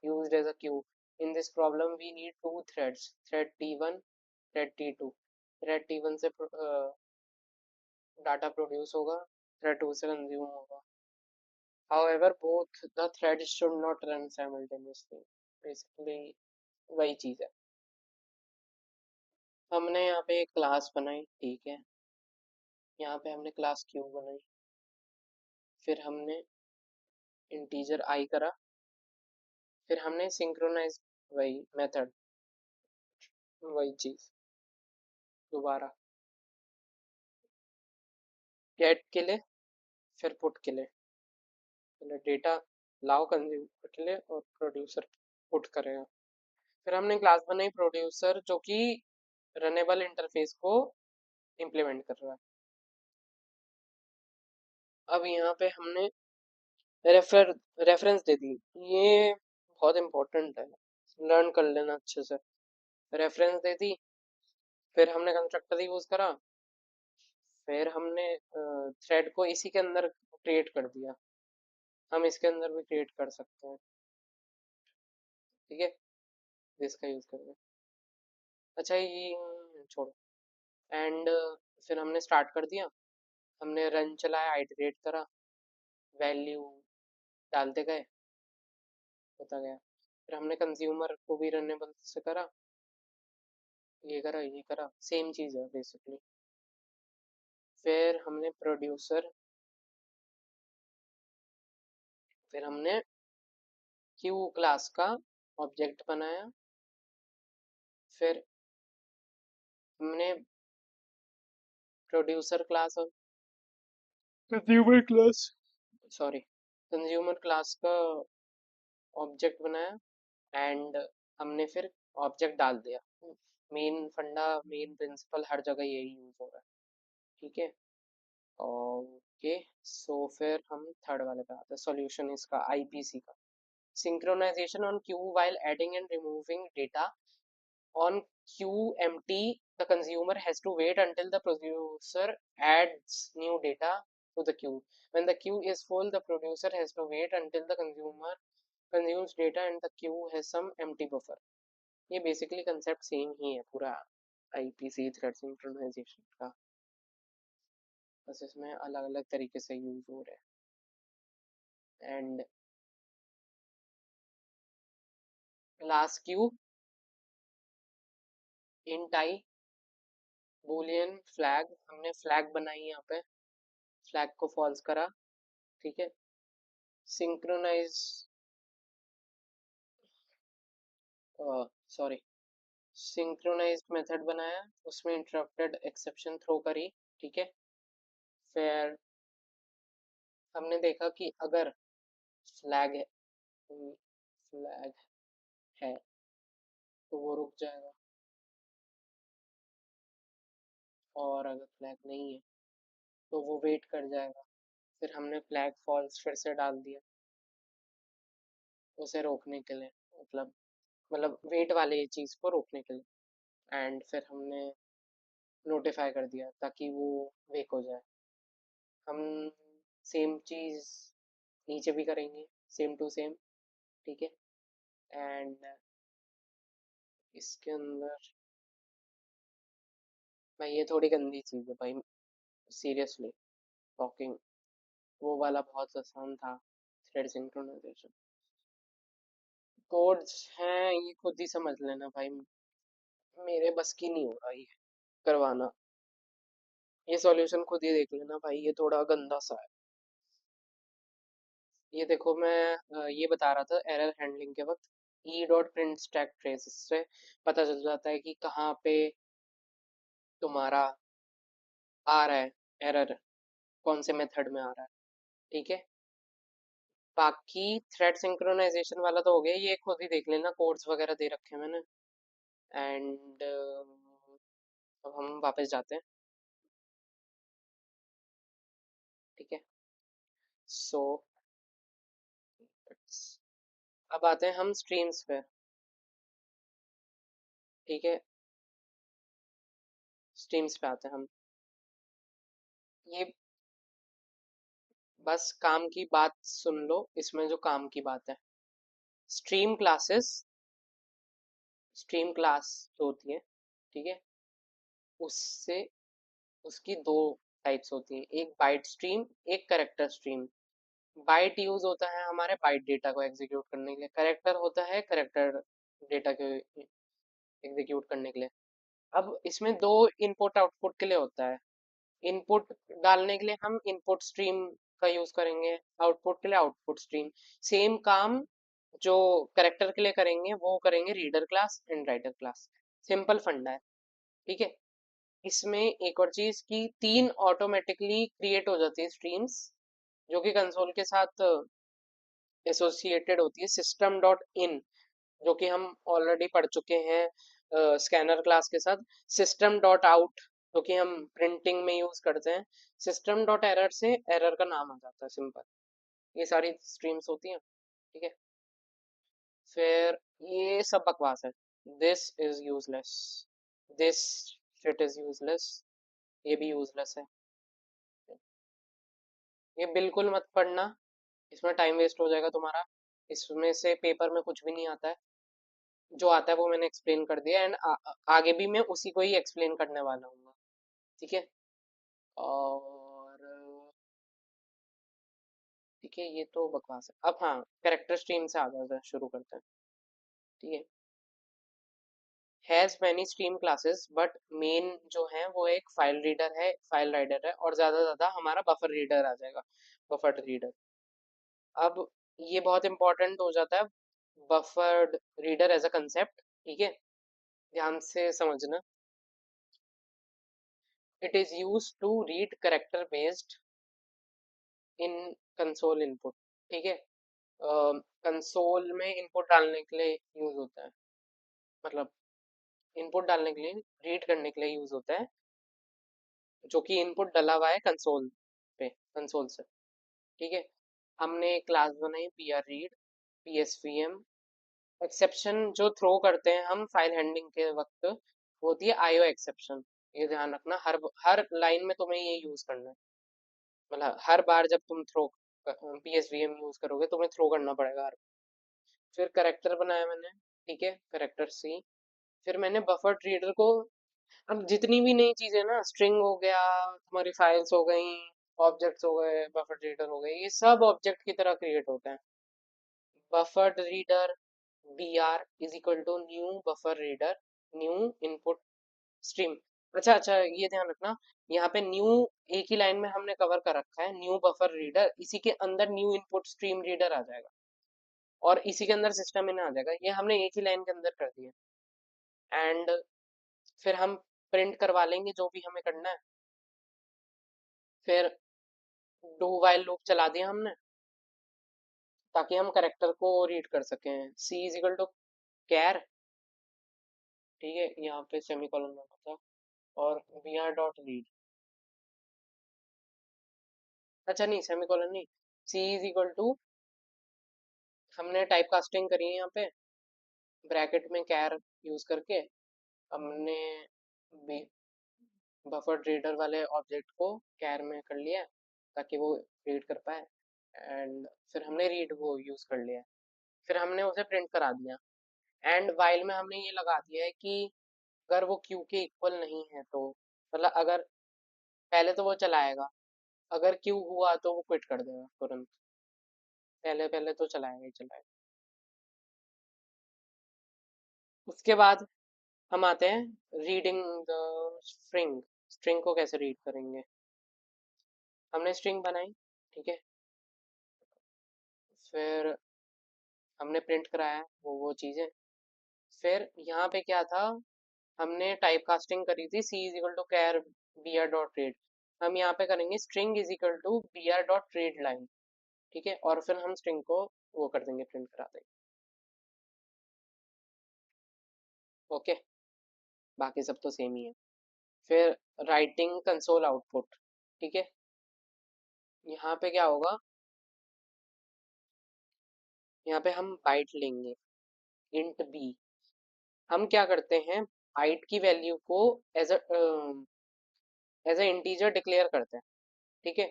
used as a queue. In this problem, we need two threads, thread T1, thread T2. Thread T1 से data produce होगा, thread 2 से consume होगा। However, both the threads should not run simultaneously. Basically, वही चीज है। हमने यहाँ पे एक क्लास बनाई, ठीक है, यहाँ पे हमने क्लास क्यू बनाई, फिर हमने इंटीजर आई करा, फिर हमने सिंक्रोनाइज, वही मेथड, वही चीज दोबारा, गेट के लिए, फिर पुट के लिए, पहले डेटा लाओ कंज्यूमर के लिए और प्रोड्यूसर पुट करेगा। फिर हमने क्लास बनाई प्रोड्यूसर जो कि रनेबल इंटरफेस को इम्प्लीमेंट कर रहा है। अब यहाँ पे हमने रेफर रेफरेंस दे दी, ये बहुत इंपॉर्टेंट है, लर्न कर लेना अच्छे से। रेफरेंस दे दी, फिर हमने कंस्ट्रक्टर यूज करा, फिर हमने थ्रेड को इसी के अंदर क्रिएट कर दिया। हम इसके अंदर भी क्रिएट कर सकते हैं, ठीक है, इसका यूज करके। अच्छा ये छोड़ो। एंड फिर हमने स्टार्ट कर दिया, हमने रन चलाया, आइटरेट करा, वैल्यू डालते गए, होता गया। फिर हमने कंज्यूमर को भी रनेबल से करा, ये करा, सेम चीज़ है बेसिकली। फिर हमने प्रोड्यूसर, फिर हमने क्यू क्लास का ऑब्जेक्ट बनाया, फिर हमने प्रोड्यूसर क्लास और consumer class, sorry, consumer class का ऑब्जेक्ट बनाया, एंड हमने फिर ऑब्जेक्ट डाल दिया। मेन फंडा, मेन प्रिंसिपल हर जगह यही यूज हो रहा है, ठीक है। ओके, सो फिर हम थर्ड वाले पे आते हैं, सॉल्यूशन इसका आईपीसी का। Synchronization on queue while adding and removing data on QMT, the consumer has to wait until the producer adds new data to the queue. When the queue is full, the producer has to wait until the consumer consumes data and the queue has some empty buffer. ये basically concept same ही है पूरा IPC thread synchronisation का, बस इसमें अलग अलग तरीके से यूज हो रहे हैं। And last Q int I Boolean flag, हमने फ्लैग बनाई यहाँ पे, फ्लैग को फॉल्स करा, ठीक है। सिंक्रोनाइज, सॉरी, सिंक्रोनाइज मेथड बनाया, उसमें इंटरप्टेड एक्सेप्शन थ्रो करी, ठीक है। फिर हमने देखा कि अगर फ्लैग है, फ्लैग है तो वो रुक जाएगा, और अगर फ्लैग नहीं है तो वो वेट कर जाएगा। फिर हमने फ्लैग फॉल्स फिर से डाल दिया उसे रोकने के लिए, मतलब वेट वाले ये चीज़ को रोकने के लिए। एंड फिर हमने नोटिफाई कर दिया ताकि वो वेक हो जाए। हम सेम चीज़ नीचे भी करेंगे, सेम टू सेम, ठीक है। एंड इसके अंदर भाई ये थोड़ी गंदी चीज़ है भाई, सीरियसली टॉकिंग, वो वाला बहुत आसान था, थ्रेड सिंक्रोनाइजेशन। कोड्स हैं ये खुद ही समझ लेना भाई, मेरे बस की नहीं हो रहा ये करवाना, ये सॉल्यूशन खुद ही देख लेना भाई, ये थोड़ा गंदा सा है। ये देखो मैं ये बता रहा था एरर हैंडलिंग के वक्त, E dot print stack trace, इससे पता चल जाता है कि कहाँ पे तुम्हारा आ रहा है एरर, कौन से मेथड में आ रहा है, ठीक है। बाकी थ्रेड सिंक्रोनाइजेशन वाला तो हो गया, ये खुद ही देख लेना, कोड्स वगैरह दे रखे हैं मैंने। एंड अब हम वापस जाते हैं, ठीक है। सो अब आते हैं हम स्ट्रीम्स पे, ठीक है, स्ट्रीम्स पे आते हैं हम। ये बस काम की बात सुन लो, इसमें जो काम की बात है, स्ट्रीम क्लासेस, स्ट्रीम क्लास जो होती है, ठीक है, उससे उसकी दो टाइप्स होती है, एक बाइट स्ट्रीम, एक करेक्टर स्ट्रीम। बाइट यूज होता है हमारे बाइट डेटा को एग्जीक्यूट करने के लिए, करेक्टर होता है करेक्टर डेटा को एग्जीक्यूट करने के लिए। अब इसमें दो इनपुट आउटपुट के लिए होता है, इनपुट डालने के लिए हम इनपुट स्ट्रीम का यूज करेंगे, आउटपुट के लिए आउटपुट स्ट्रीम। सेम काम जो करेक्टर के लिए करेंगे वो करेंगे reader class and writer class, simple फंडा है, ठीक है। इसमें एक और चीज की तीन ऑटोमेटिकली क्रिएट हो जाती है स्ट्रीम्स, जो कि कंसोल के साथ एसोसिएटेड होती है सिस्टम डॉट इन, जो कि हम ऑलरेडी पढ़ चुके हैं स्कैनर क्लास के साथ। सिस्टम डॉट आउट, जो कि हम प्रिंटिंग में यूज करते हैं। सिस्टम डॉट एरर से एरर का नाम आ जाता है, सिंपल। ये सारी स्ट्रीम्स होती हैं, ठीक है। फिर ये सब बकवास है। This is useless, this shit is useless, ये भी यूजलेस है। ये बिल्कुल मत पढ़ना, इसमें टाइम वेस्ट हो जाएगा तुम्हारा। इसमें से पेपर में कुछ भी नहीं आता है। जो आता है वो मैंने एक्सप्लेन कर दिया, एंड आगे भी मैं उसी को ही एक्सप्लेन करने वाला हूँ, ठीक है। और ठीक है, ये तो बकवास है। अब हाँ, कैरेक्टर स्ट्रीम से आगे शुरू करते हैं, ठीक है। Has many stream classes but main जो है वो एक फाइल रीडर है, फाइल राइडर है, और ज्यादा ज्यादा हमारा बफर रीडर आ जाएगा, बफर रीडर। अब ये बहुत इंपॉर्टेंट हो जाता है, buffered reader as a concept, ठीक है। ध्यान से समझना। It is use to read character based in console input, ठीक है। कंसोल में इनपुट डालने के लिए यूज होता है, मतलब इनपुट डालने के लिए, रीड करने के लिए यूज होता है, जो कि इनपुट डला हुआ है कंसोल पे, कंसोल से, ठीक है। हमने एक क्लास बनाई P R read, P S V M. Exception जो थ्रो करते हैं हम फाइल हैंडलिंग के वक्त, वो होती है आईओ एक्सेप्शन। ये ध्यान रखना, हर लाइन में तुम्हें ये यूज करना है, मतलब हर बार जब तुम throw P S V M use करोगे तुम्हें थ्रो करना पड़ेगा। फिर करेक्टर बनाया मैंने, ठीक है, करेक्टर सी। फिर मैंने बफर रीडर को, अब जितनी भी नई चीजें ना, स्ट्रिंग हो गया, तुम्हारी फाइल्स हो गई, ऑब्जेक्ट्स हो गए, बफर रीडर हो गए, ये सब ऑब्जेक्ट की तरह क्रिएट होते हैं। Buffer reader B R is equal to new buffer reader, new input stream. अच्छा अच्छा, ये ध्यान रखना, यहाँ पे न्यू एक ही लाइन में हमने कवर कर रखा है, न्यू बफर रीडर, इसी के अंदर न्यू इनपुट स्ट्रीम रीडर आ जाएगा, और इसी के अंदर सिस्टम इन आ जाएगा। ये हमने एक ही लाइन के अंदर कर दिया। एंड फिर हम प्रिंट करवा लेंगे जो भी हमें करना है। फिर डू वाइल लूप चला दिया हमने, ताकि हम करेक्टर को रीड कर सकें। सी इज इक्वल टू कैर, ठीक है, यहाँ पे सेमीकोलन होना था, और वी आर डॉट रीड, अच्छा नहीं, सेमीकोलन नहीं, सी इज इक्वल टू, हमने टाइप कास्टिंग करी है यहाँ पे, ब्रैकेट में कैर यूज करके हमने बफर रीडर वाले ऑब्जेक्ट को कैर में कर लिया, ताकि वो रीड कर पाए। एंड फिर हमने रीड वो यूज कर लिया, फिर हमने उसे प्रिंट करा दिया। एंड वाइल में हमने ये लगा दिया है कि अगर वो क्यू के इक्वल नहीं है तो, मतलब अगर, पहले तो वो चलाएगा, अगर क्यू हुआ तो वो क्विट कर देगा तुरंत, पहले पहले तो चलाएगा ही चलाएगा। उसके बाद हम आते हैं रीडिंग द स्ट्रिंग। स्ट्रिंग को कैसे रीड करेंगे, हमने स्ट्रिंग बनाई, ठीक है। फिर हमने प्रिंट कराया वो चीज़ें। फिर यहाँ पे क्या था, हमने टाइप कास्टिंग करी थी, c is equal to char b r dot read. हम यहाँ पे करेंगे string is equal to b r dot read line, ठीक है, और फिर हम स्ट्रिंग को वो कर देंगे, प्रिंट करा देंगे। ओके, बाकी सब तो सेम ही है। फिर राइटिंग कंसोल आउटपुट, ठीक है। यहाँ पे क्या होगा, यहाँ पे हम बाइट लेंगे, इंट बी। हम क्या करते हैं, बाइट की वैल्यू को एज अ इंटीजर डिक्लेयर करते हैं, ठीक है।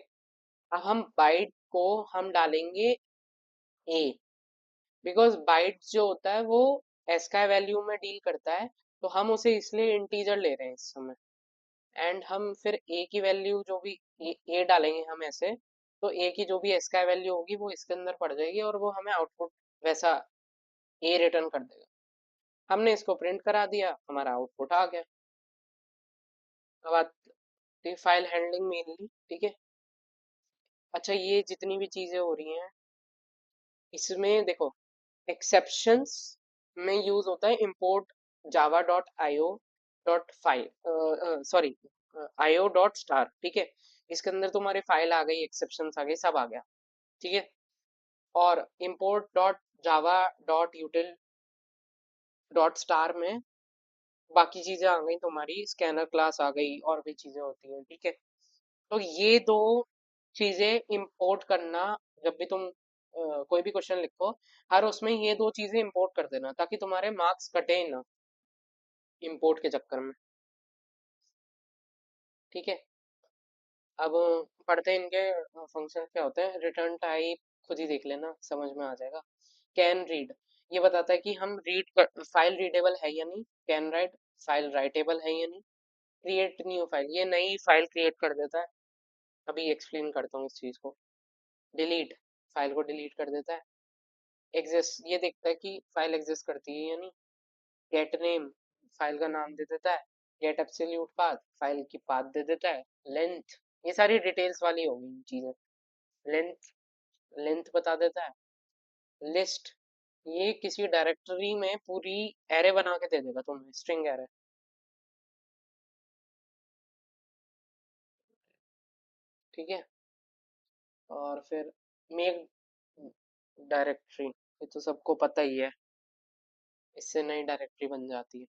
अब हम बाइट को हम डालेंगे ए, बिकॉज बाइट जो होता है वो एस्काई वैल्यू में डील करता है, तो हम उसे इसलिए इंटीजर ले रहे हैं इस समय। एंड हम फिर ए की वैल्यू जो भी ए डालेंगे हम ऐसे, तो ए की जो भी एस्काई वैल्यू होगी वो इसके अंदर पड़ जाएगी, और वो हमें आउटपुट वैसा ए रिटर्न कर देगा। हमने इसको प्रिंट करा दिया, हमारा आउटपुट आ गया। अब आती फाइल हैंडलिंग मेनली, ठीक है। अच्छा, ये जितनी भी चीजें हो रही हैं इसमें देखो, एक्सेप्शंस में यूज होता है import java dot io dot file, sorry, io dot star, ठीक है। इसके अंदर तुम्हारी फाइल आ गई, एक्सेप्शंस आ गई, सब आ गया, ठीक है। और import dot Java dot यूटिल dot star में बाकी चीजें आ गई, तुम्हारी स्कैनर क्लास आ गई और भी चीजें होती हैं, ठीक है। तो ये दो चीजें इंपोर्ट करना, जब भी तुम कोई भी क्वेश्चन लिखो, हर उसमें ये दो चीजें इंपोर्ट कर देना, ताकि तुम्हारे मार्क्स कटे ना इंपोर्ट के चक्कर में, ठीक है। अब पढ़ते हैं इनके फंक्शन क्या होते हैं। रिटर्न टाइप खुद ही देख लेना, समझ में आ जाएगा। कैन रीड, ये बताता है कि हम फाइल रीडेबल है या नहीं। कैन राइट, फाइल राइटेबल है या नहीं। क्रिएट न्यू फाइल, ये नई फाइल क्रिएट कर देता है। अभी एक्सप्लेन करता हूँ इस चीज को। डिलीट, फाइल को डिलीट कर देता है। एग्जिस्ट, ये देखता है कि फाइल एग्जिस्ट करती है या नहीं। गेट नेम, फाइल का नाम दे देता है। गेट एब्सोल्यूट पाथ, फाइल की पाथ दे देता है। लेंथ, ये सारी डिटेल्स वाली होगी चीजें। लेंथ, लेंथ बता देता है। लिस्ट, ये किसी डायरेक्टरी में पूरी एरे बना के दे देगा तुम्हें, स्ट्रिंग एरे, ठीक है। और फिर मेक डायरेक्टरी, ये तो सबको पता ही है, इससे नई डायरेक्टरी बन जाती है।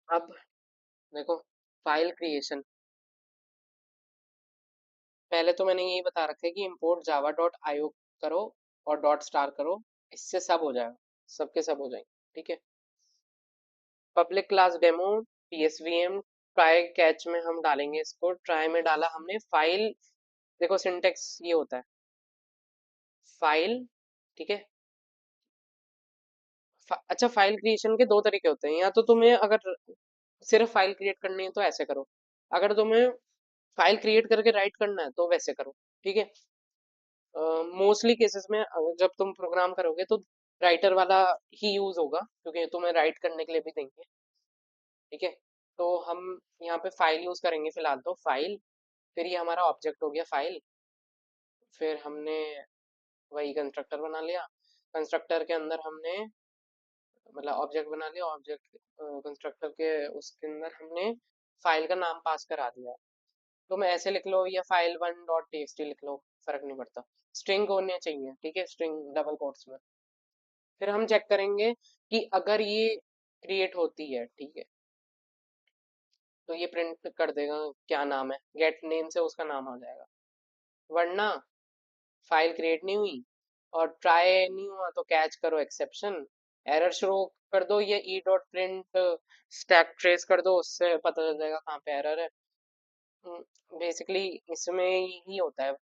अब देखो, फाइल क्रिएशन, पहले तो मैंने यही बता रखा है कि import java डॉट आईओ करो और डॉट स्टार करो, इससे सब हो जाएगा, सबके सब हो जाएंगे, ठीक है। Public class demo psvm try catch में हम डालेंगे इसको। ट्राई में डाला हमने फाइल, देखो सिंटेक्स ये होता है, फाइल, ठीक है। अच्छा, फाइल क्रिएशन के दो तरीके होते हैं, या तो तुम्हें अगर सिर्फ फाइल क्रिएट करनी है तो ऐसे करो, अगर तुम्हें फाइल क्रिएट करके राइट करना है तो वैसे करो, ठीक है। मोस्टली केसेस में जब तुम प्रोग्राम करोगे तो राइटर वाला ही यूज होगा, क्योंकि तुम्हें राइट करने के लिए भी देंगे, ठीक है। तो हम यहाँ पे फाइल यूज करेंगे फिलहाल, तो फाइल, फिर ये हमारा ऑब्जेक्ट हो गया फाइल। फिर हमने वही कंस्ट्रक्टर बना लिया, कंस्ट्रक्टर के अंदर हमने मतलब ऑब्जेक्ट बना लिया, ऑब्जेक्ट कंस्ट्रक्टर के उसके अंदर हमने फाइल का नाम पास करा दिया। तुम ऐसे लिख लो या फाइल वन डॉट टी लिख लो, फर्क नहीं पड़ता। स्ट्रिंग होने चाहिए, ठीक है, स्ट्रिंग डबल कोट्स में। फिर हम चेक करेंगे कि अगर ये क्रिएट होती है, ठीक है, तो ये प्रिंट कर देगा क्या नाम है, गेट नेम से उसका नाम आ जाएगा। वरना फाइल क्रिएट नहीं हुई और ट्राई नहीं हुआ तो कैच करो एक्सेप्शन, एरर शो कर दो, ये E dot print stack trace कर दो, उससे पता चल जाएगा कहाँ पे एरर है। बेसिकली इसमें यही होता है,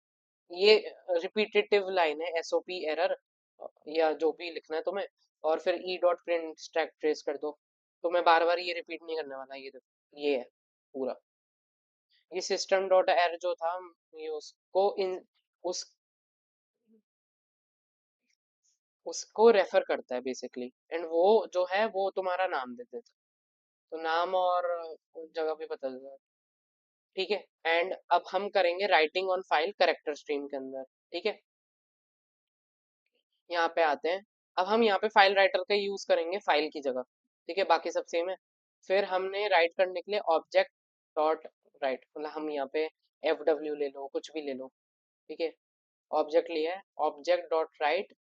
ये रिपीटेटिव लाइन है, एसओपी एरर या जो भी लिखना है तुम्हें, और फिर E dot print stack trace कर दो। तो मैं बार बार ये रिपीट नहीं करने वाला, ये देखो ये है पूरा। ये सिस्टम डॉट एर जो था, ये उस उसको रेफर करता है बेसिकली, एंड वो जो है वो तुम्हारा नाम दे देता है, तो नाम और जगह भी बदल जाए, ठीक है। एंड अब हम करेंगे writing on file character stream के अंदर, ठीक है। यहाँ पे आते हैं, अब हम यहाँ पे फाइल राइटर का यूज करेंगे फाइल की जगह, ठीक है, बाकी सब सेम है। फिर हमने राइट करने के लिए ऑब्जेक्ट डॉट राइट, मतलब हम यहाँ पे एफ डब्ल्यू ले लो, कुछ भी ले लो, ठीक है। ऑब्जेक्ट लिया है, ऑब्जेक्ट डॉट राइट,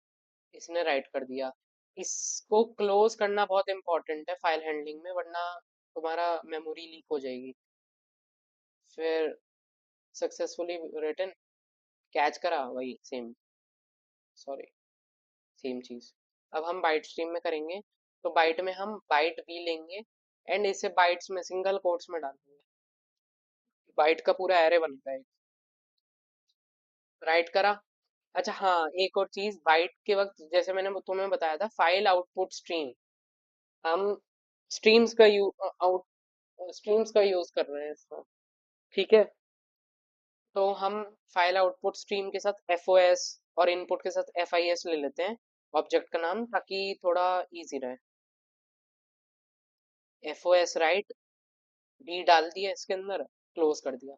इसने राइट कर दिया। इसको क्लोज करना बहुत इंपॉर्टेंट है फाइल हैंडलिंग में, वरना तुम्हारा मेमोरी लीक हो जाएगी। फिर सक्सेसफुली रिटन, कैच करा, वही सेम, सॉरी, सेम चीज। अब हम बाइट स्ट्रीम में करेंगे, तो बाइट में हम बाइट भी लेंगे एंड इसे बाइट्स में सिंगल कोट्स में डालेंगे, बाइट का पूरा एरे बनता है। राइट करा। अच्छा हाँ, एक और चीज, बाइट के वक्त जैसे मैंने तुम्हें बताया था फाइल आउटपुट स्ट्रीम, हम स्ट्रीम्स का यू आउट स्ट्रीम्स का यूज कर रहे हैं इसमें, ठीक है। तो हम फाइल आउटपुट स्ट्रीम के साथ एफ ओ एस और इनपुट के साथ एफ आई एस ले लेते हैं, ऑब्जेक्ट का नाम, ताकि थोड़ा इजी रहे। F O S write, D डाल दिया इसके अंदर, क्लोज कर दिया।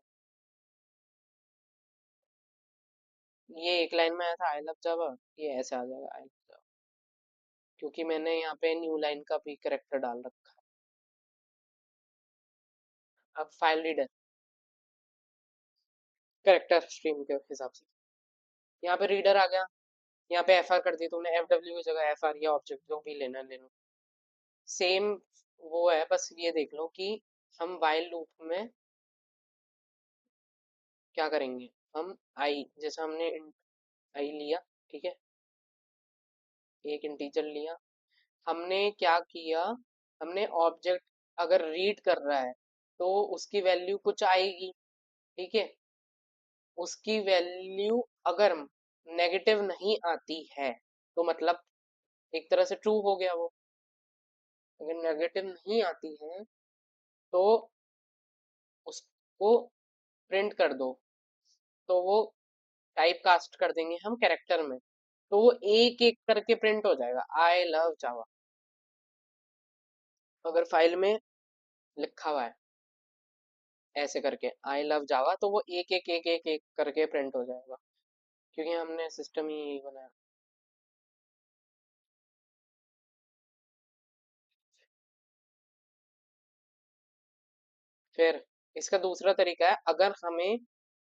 ये एक लाइन में आया था आई लव जावा, ये ऐसे आ जाएगा आई लव जावा, क्योंकि मैंने यहाँ पे न्यू लाइन का भी करेक्टर डाल रखा है। अब फाइल रीडर, कैरेक्टर स्ट्रीम के हिसाब से। यहाँ पे रीडर आ गया, यहाँ पे एफ आर कर दी तुमने, एफ डब्ल्यू की जगह एफ आर या ऑब्जेक्ट जो भी लेना ले लो, सेम वो है। बस ये देख लो कि हम वाइल लूप में क्या करेंगे। हम आई, जैसे हमने आई लिया, ठीक है, एक इंटीजर लिया, हमने क्या किया, हमने ऑब्जेक्ट अगर रीड कर रहा है तो उसकी वैल्यू कुछ आएगी, ठीक है, उसकी वैल्यू अगर नेगेटिव नहीं आती है तो मतलब एक तरह से ट्रू हो गया वो। अगर नेगेटिव नहीं आती है तो उसको प्रिंट कर दो, तो वो टाइप कास्ट कर देंगे हम कैरेक्टर में, तो वो एक एक करके प्रिंट हो जाएगा, आई लव जावा। अगर फाइल में लिखा हुआ है ऐसे करके आई लव जावा, तो वो एक एक एक एक एक करके प्रिंट हो जाएगा, क्योंकि हमने सिस्टम ही यही बनाया। फिर इसका दूसरा तरीका है, अगर हमें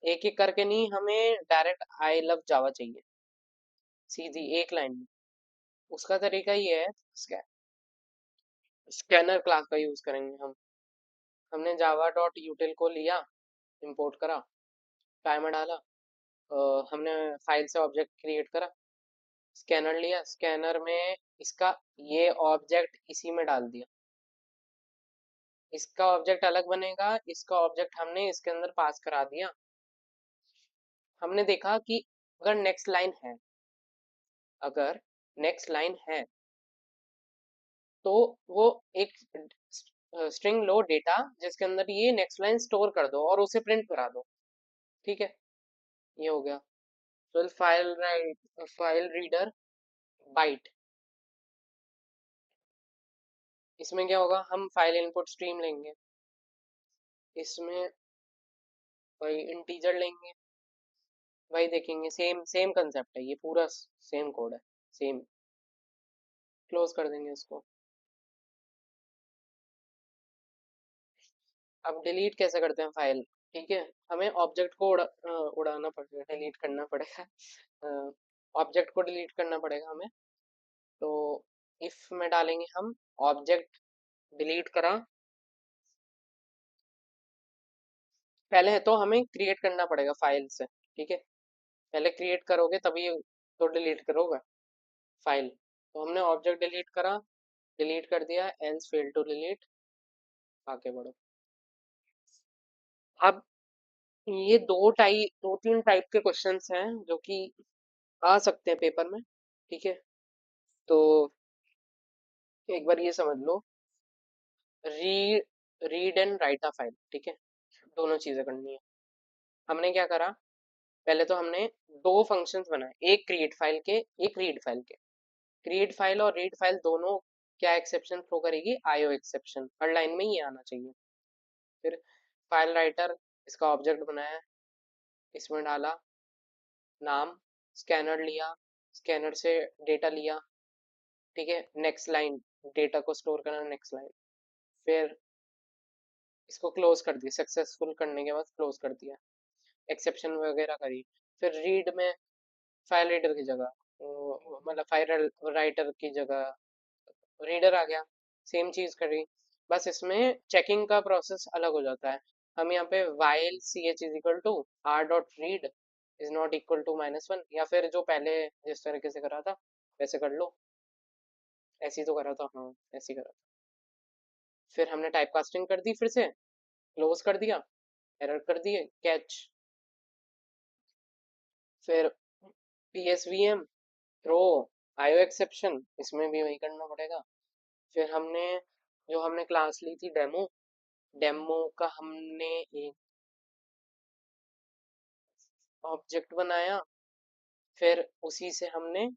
एक एक करके नहीं, हमें डायरेक्ट आई लव जावा चाहिए सीधी एक लाइन में, उसका तरीका ये है, स्कैनर क्लास का यूज करेंगे हम। हमने जावा डॉट यूटिल को लिया, इंपोर्ट करा, टाइमर डाला, हमने फाइल से ऑब्जेक्ट क्रिएट करा, स्कैनर लिया, स्कैनर में इसका ये ऑब्जेक्ट इसी में डाल दिया, इसका ऑब्जेक्ट अलग बनेगा, इसका ऑब्जेक्ट हमने इसके अंदर पास करा दिया। हमने देखा कि अगर नेक्स्ट लाइन है, अगर नेक्स्ट लाइन है तो वो एक स्ट्रिंग लो डेटा जिसके अंदर ये नेक्स्ट लाइन स्टोर कर दो और उसे प्रिंट करा दो, ठीक है, ये हो गया। तो फाइल रीडर बाइट, इसमें क्या होगा, हम फाइल इनपुट स्ट्रीम लेंगे, इसमें वही इंटीजर लेंगे, वही देखेंगे, सेम सेम कंसेप्ट है, ये पूरा सेम कोड है, सेम। क्लोज कर देंगे इसको। अब डिलीट कैसे करते हैं फाइल, ठीक है, हमें ऑब्जेक्ट को उड़ाना पड़ेगा, डिलीट करना पड़ेगा, ऑब्जेक्ट को डिलीट करना पड़ेगा हमें। तो इफ में डालेंगे हम ऑब्जेक्ट डिलीट करा, पहले है तो हमें क्रिएट करना पड़ेगा फाइल से, ठीक है, पहले क्रिएट करोगे तभी तो डिलीट करोगे फाइल। तो हमने ऑब्जेक्ट डिलीट करा, डिलीट कर दिया, एल्स फेल टू डिलीट, आगे बढ़ो। अब ये दो तीन टाइप के क्वेश्चंस हैं जो कि आ सकते हैं पेपर में, ठीक है, तो एक बार ये समझ लो, read and write a file, ठीक है, दोनों चीजें करनी है। हमने क्या करा, पहले तो हमने दो फंक्शंस बनाए, एक क्रिएट फाइल के, एक रीड फाइल के। क्रिएट फाइल और रीड फाइल दोनों क्या एक्सेप्शन थ्रो करेगी, आईओ एक्सेप्शन, हर लाइन में ये आना चाहिए। फिर फाइल राइटर, इसका ऑब्जेक्ट बनाया, इसमें डाला नाम, स्कैनर लिया, स्कैनर से डेटा लिया, ठीक है, नेक्स्ट लाइन, डेटा को स्टोर करना नेक्स्ट लाइन, फिर इसको क्लोज कर दिया, सक्सेसफुल करने के बाद क्लोज कर दिया, एक्सेप्शन वगैरह करी। फिर रीड में फाइल रीडर की जगह मतलब फाइल राइटर की जगह रीडर आ गया, सेम चीज करी, बस इसमें चेकिंग का प्रोसेस अलग हो जाता है। हम यहाँ पे while C H is equal to R dot read is not equal to -1, या फिर जो पहले जिस तरीके से करा था वैसे कर लो, ऐसे ही तो करा था, हाँ ऐसे ही करा था। फिर हमने टाइप कास्टिंग कर दी, फिर से क्लोज कर दिया, एरर कर दिए, कैच, फिर psvm थ्रो आईओ एक्सेप्शन, इसमें भी वही करना पड़ेगा। फिर हमने जो हमने क्लास ली थी डेमो, डेमो का हमने एक ऑब्जेक्ट बनाया, फिर उसी से हमने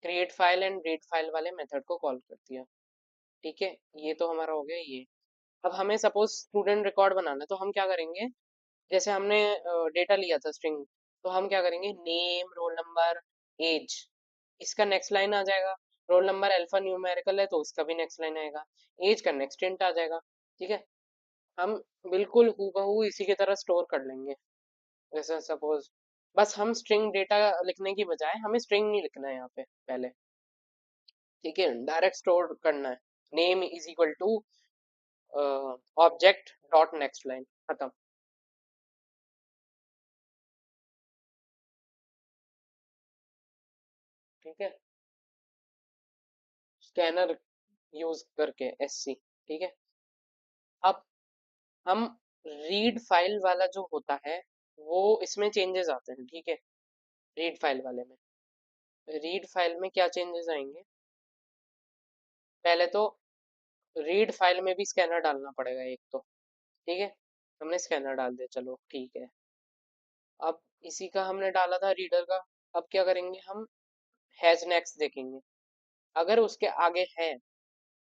create file and read file वाले मेथड को कॉल कर दिया, ठीक है, ये तो हमारा हो गया ये। अब हमें सपोज स्टूडेंट रिकॉर्ड बनाना है, तो हम क्या करेंगे, जैसे हमने डेटा लिया था स्ट्रिंग, तो हम क्या करेंगे, नेम, रोल नंबर, एज, इसका नेक्स्ट लाइन आ जाएगा, रोल नंबर अल्फा न्यूमेरिकल है तो उसका भी नेक्स्ट लाइन आएगा, एज का नेक्स्ट इंट आ जाएगा, ठीक है। हम बिल्कुल हूबहू इसी की तरह स्टोर कर लेंगे। जैसे सपोज बस हम स्ट्रिंग डेटा लिखने की बजाय हमें स्ट्रिंग नहीं लिखना है यहाँ पे पहले, ठीक है, डायरेक्ट स्टोर करना है। Name is equal to object dot next line, खत्म। ठीक है, स्कैनर यूज करके एससी, ठीक है। अब हम रीड फाइल वाला जो होता है वो इसमें चेंजेस आते हैं, ठीक है। रीड फाइल वाले में, रीड फाइल में क्या चेंजेस आएंगे? पहले तो रीड फाइल में भी स्कैनर डालना पड़ेगा एक तो, ठीक है। हमने स्कैनर डाल दिया, चलो ठीक है। अब इसी का हमने डाला था रीडर का। अब क्या करेंगे हम? हैज नेक्स्ट देखेंगे। अगर उसके आगे है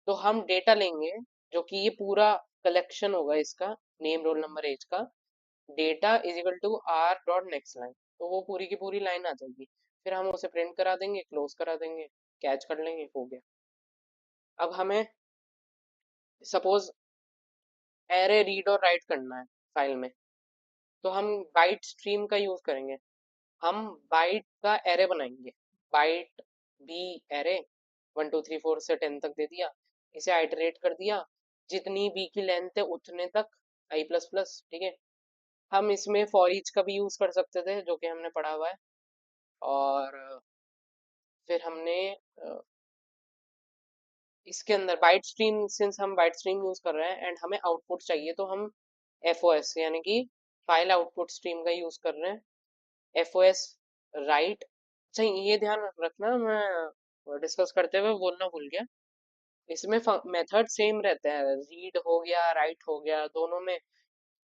तो हम डेटा लेंगे, जो कि ये पूरा कलेक्शन होगा इसका, नेम रोल नंबर एज का। Data is equal to R dot next line, तो वो पूरी की पूरी लाइन आ जाएगी। फिर हम उसे प्रिंट करा देंगे, क्लोज करा देंगे, कैच कर लेंगे, हो गया। अब हमें सपोज एरे रीड और राइट करना है फाइल में, तो हम बाइट स्ट्रीम का यूज करेंगे। हम बाइट का एरे बनाएंगे। बाइट बी एरे 1 2 3 4 से 10 तक दे दिया, इसे आइटरेट कर दिया, जितनी बी की लेंथ है उतने तक आई प्लस प्लस, ठीक है। हम इसमें फॉर ईच का भी यूज कर सकते थे, जो कि हमने पढ़ा हुआ है। और फिर हमने इसके अंदर बाइट स्ट्रीम, सिंस हम बाइट स्ट्रीम यूज कर रहे हैं एंड हमें आउटपुट चाहिए, तो हम एफ ओ एस यानी कि फाइल आउटपुट स्ट्रीम का यूज कर रहे हैं। F O S write. अच्छा, ये ध्यान रखना, मैं डिस्कस करते हुए बोलना भूल गया। इसमें मेथड सेम रहता है, रीड हो गया राइट हो गया, दोनों में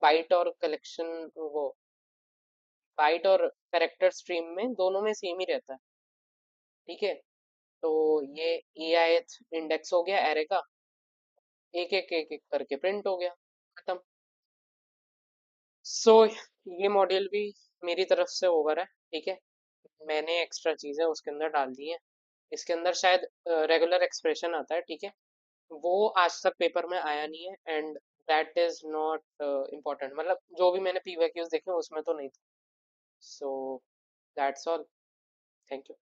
बाइट और कलेक्शन, वो बाइट और कैरेक्टर स्ट्रीम में दोनों में सेम ही रहता है, ठीक है। तो ये ए आई इंडेक्स हो गया एरे का, एक एक एक एक करके प्रिंट हो गया, खत्म। सो ये मॉड्यूल भी मेरी तरफ से ओवर है, ठीक है। मैंने एक्स्ट्रा चीजें उसके अंदर डाल दी हैं। इसके अंदर शायद रेगुलर एक्सप्रेशन आता है, ठीक है। वो आज तक पेपर में आया नहीं है, and that is not important. मतलब जो भी मैंने पीवाईक्यूज देखे उसमें तो नहीं था। So that's all. Thank you.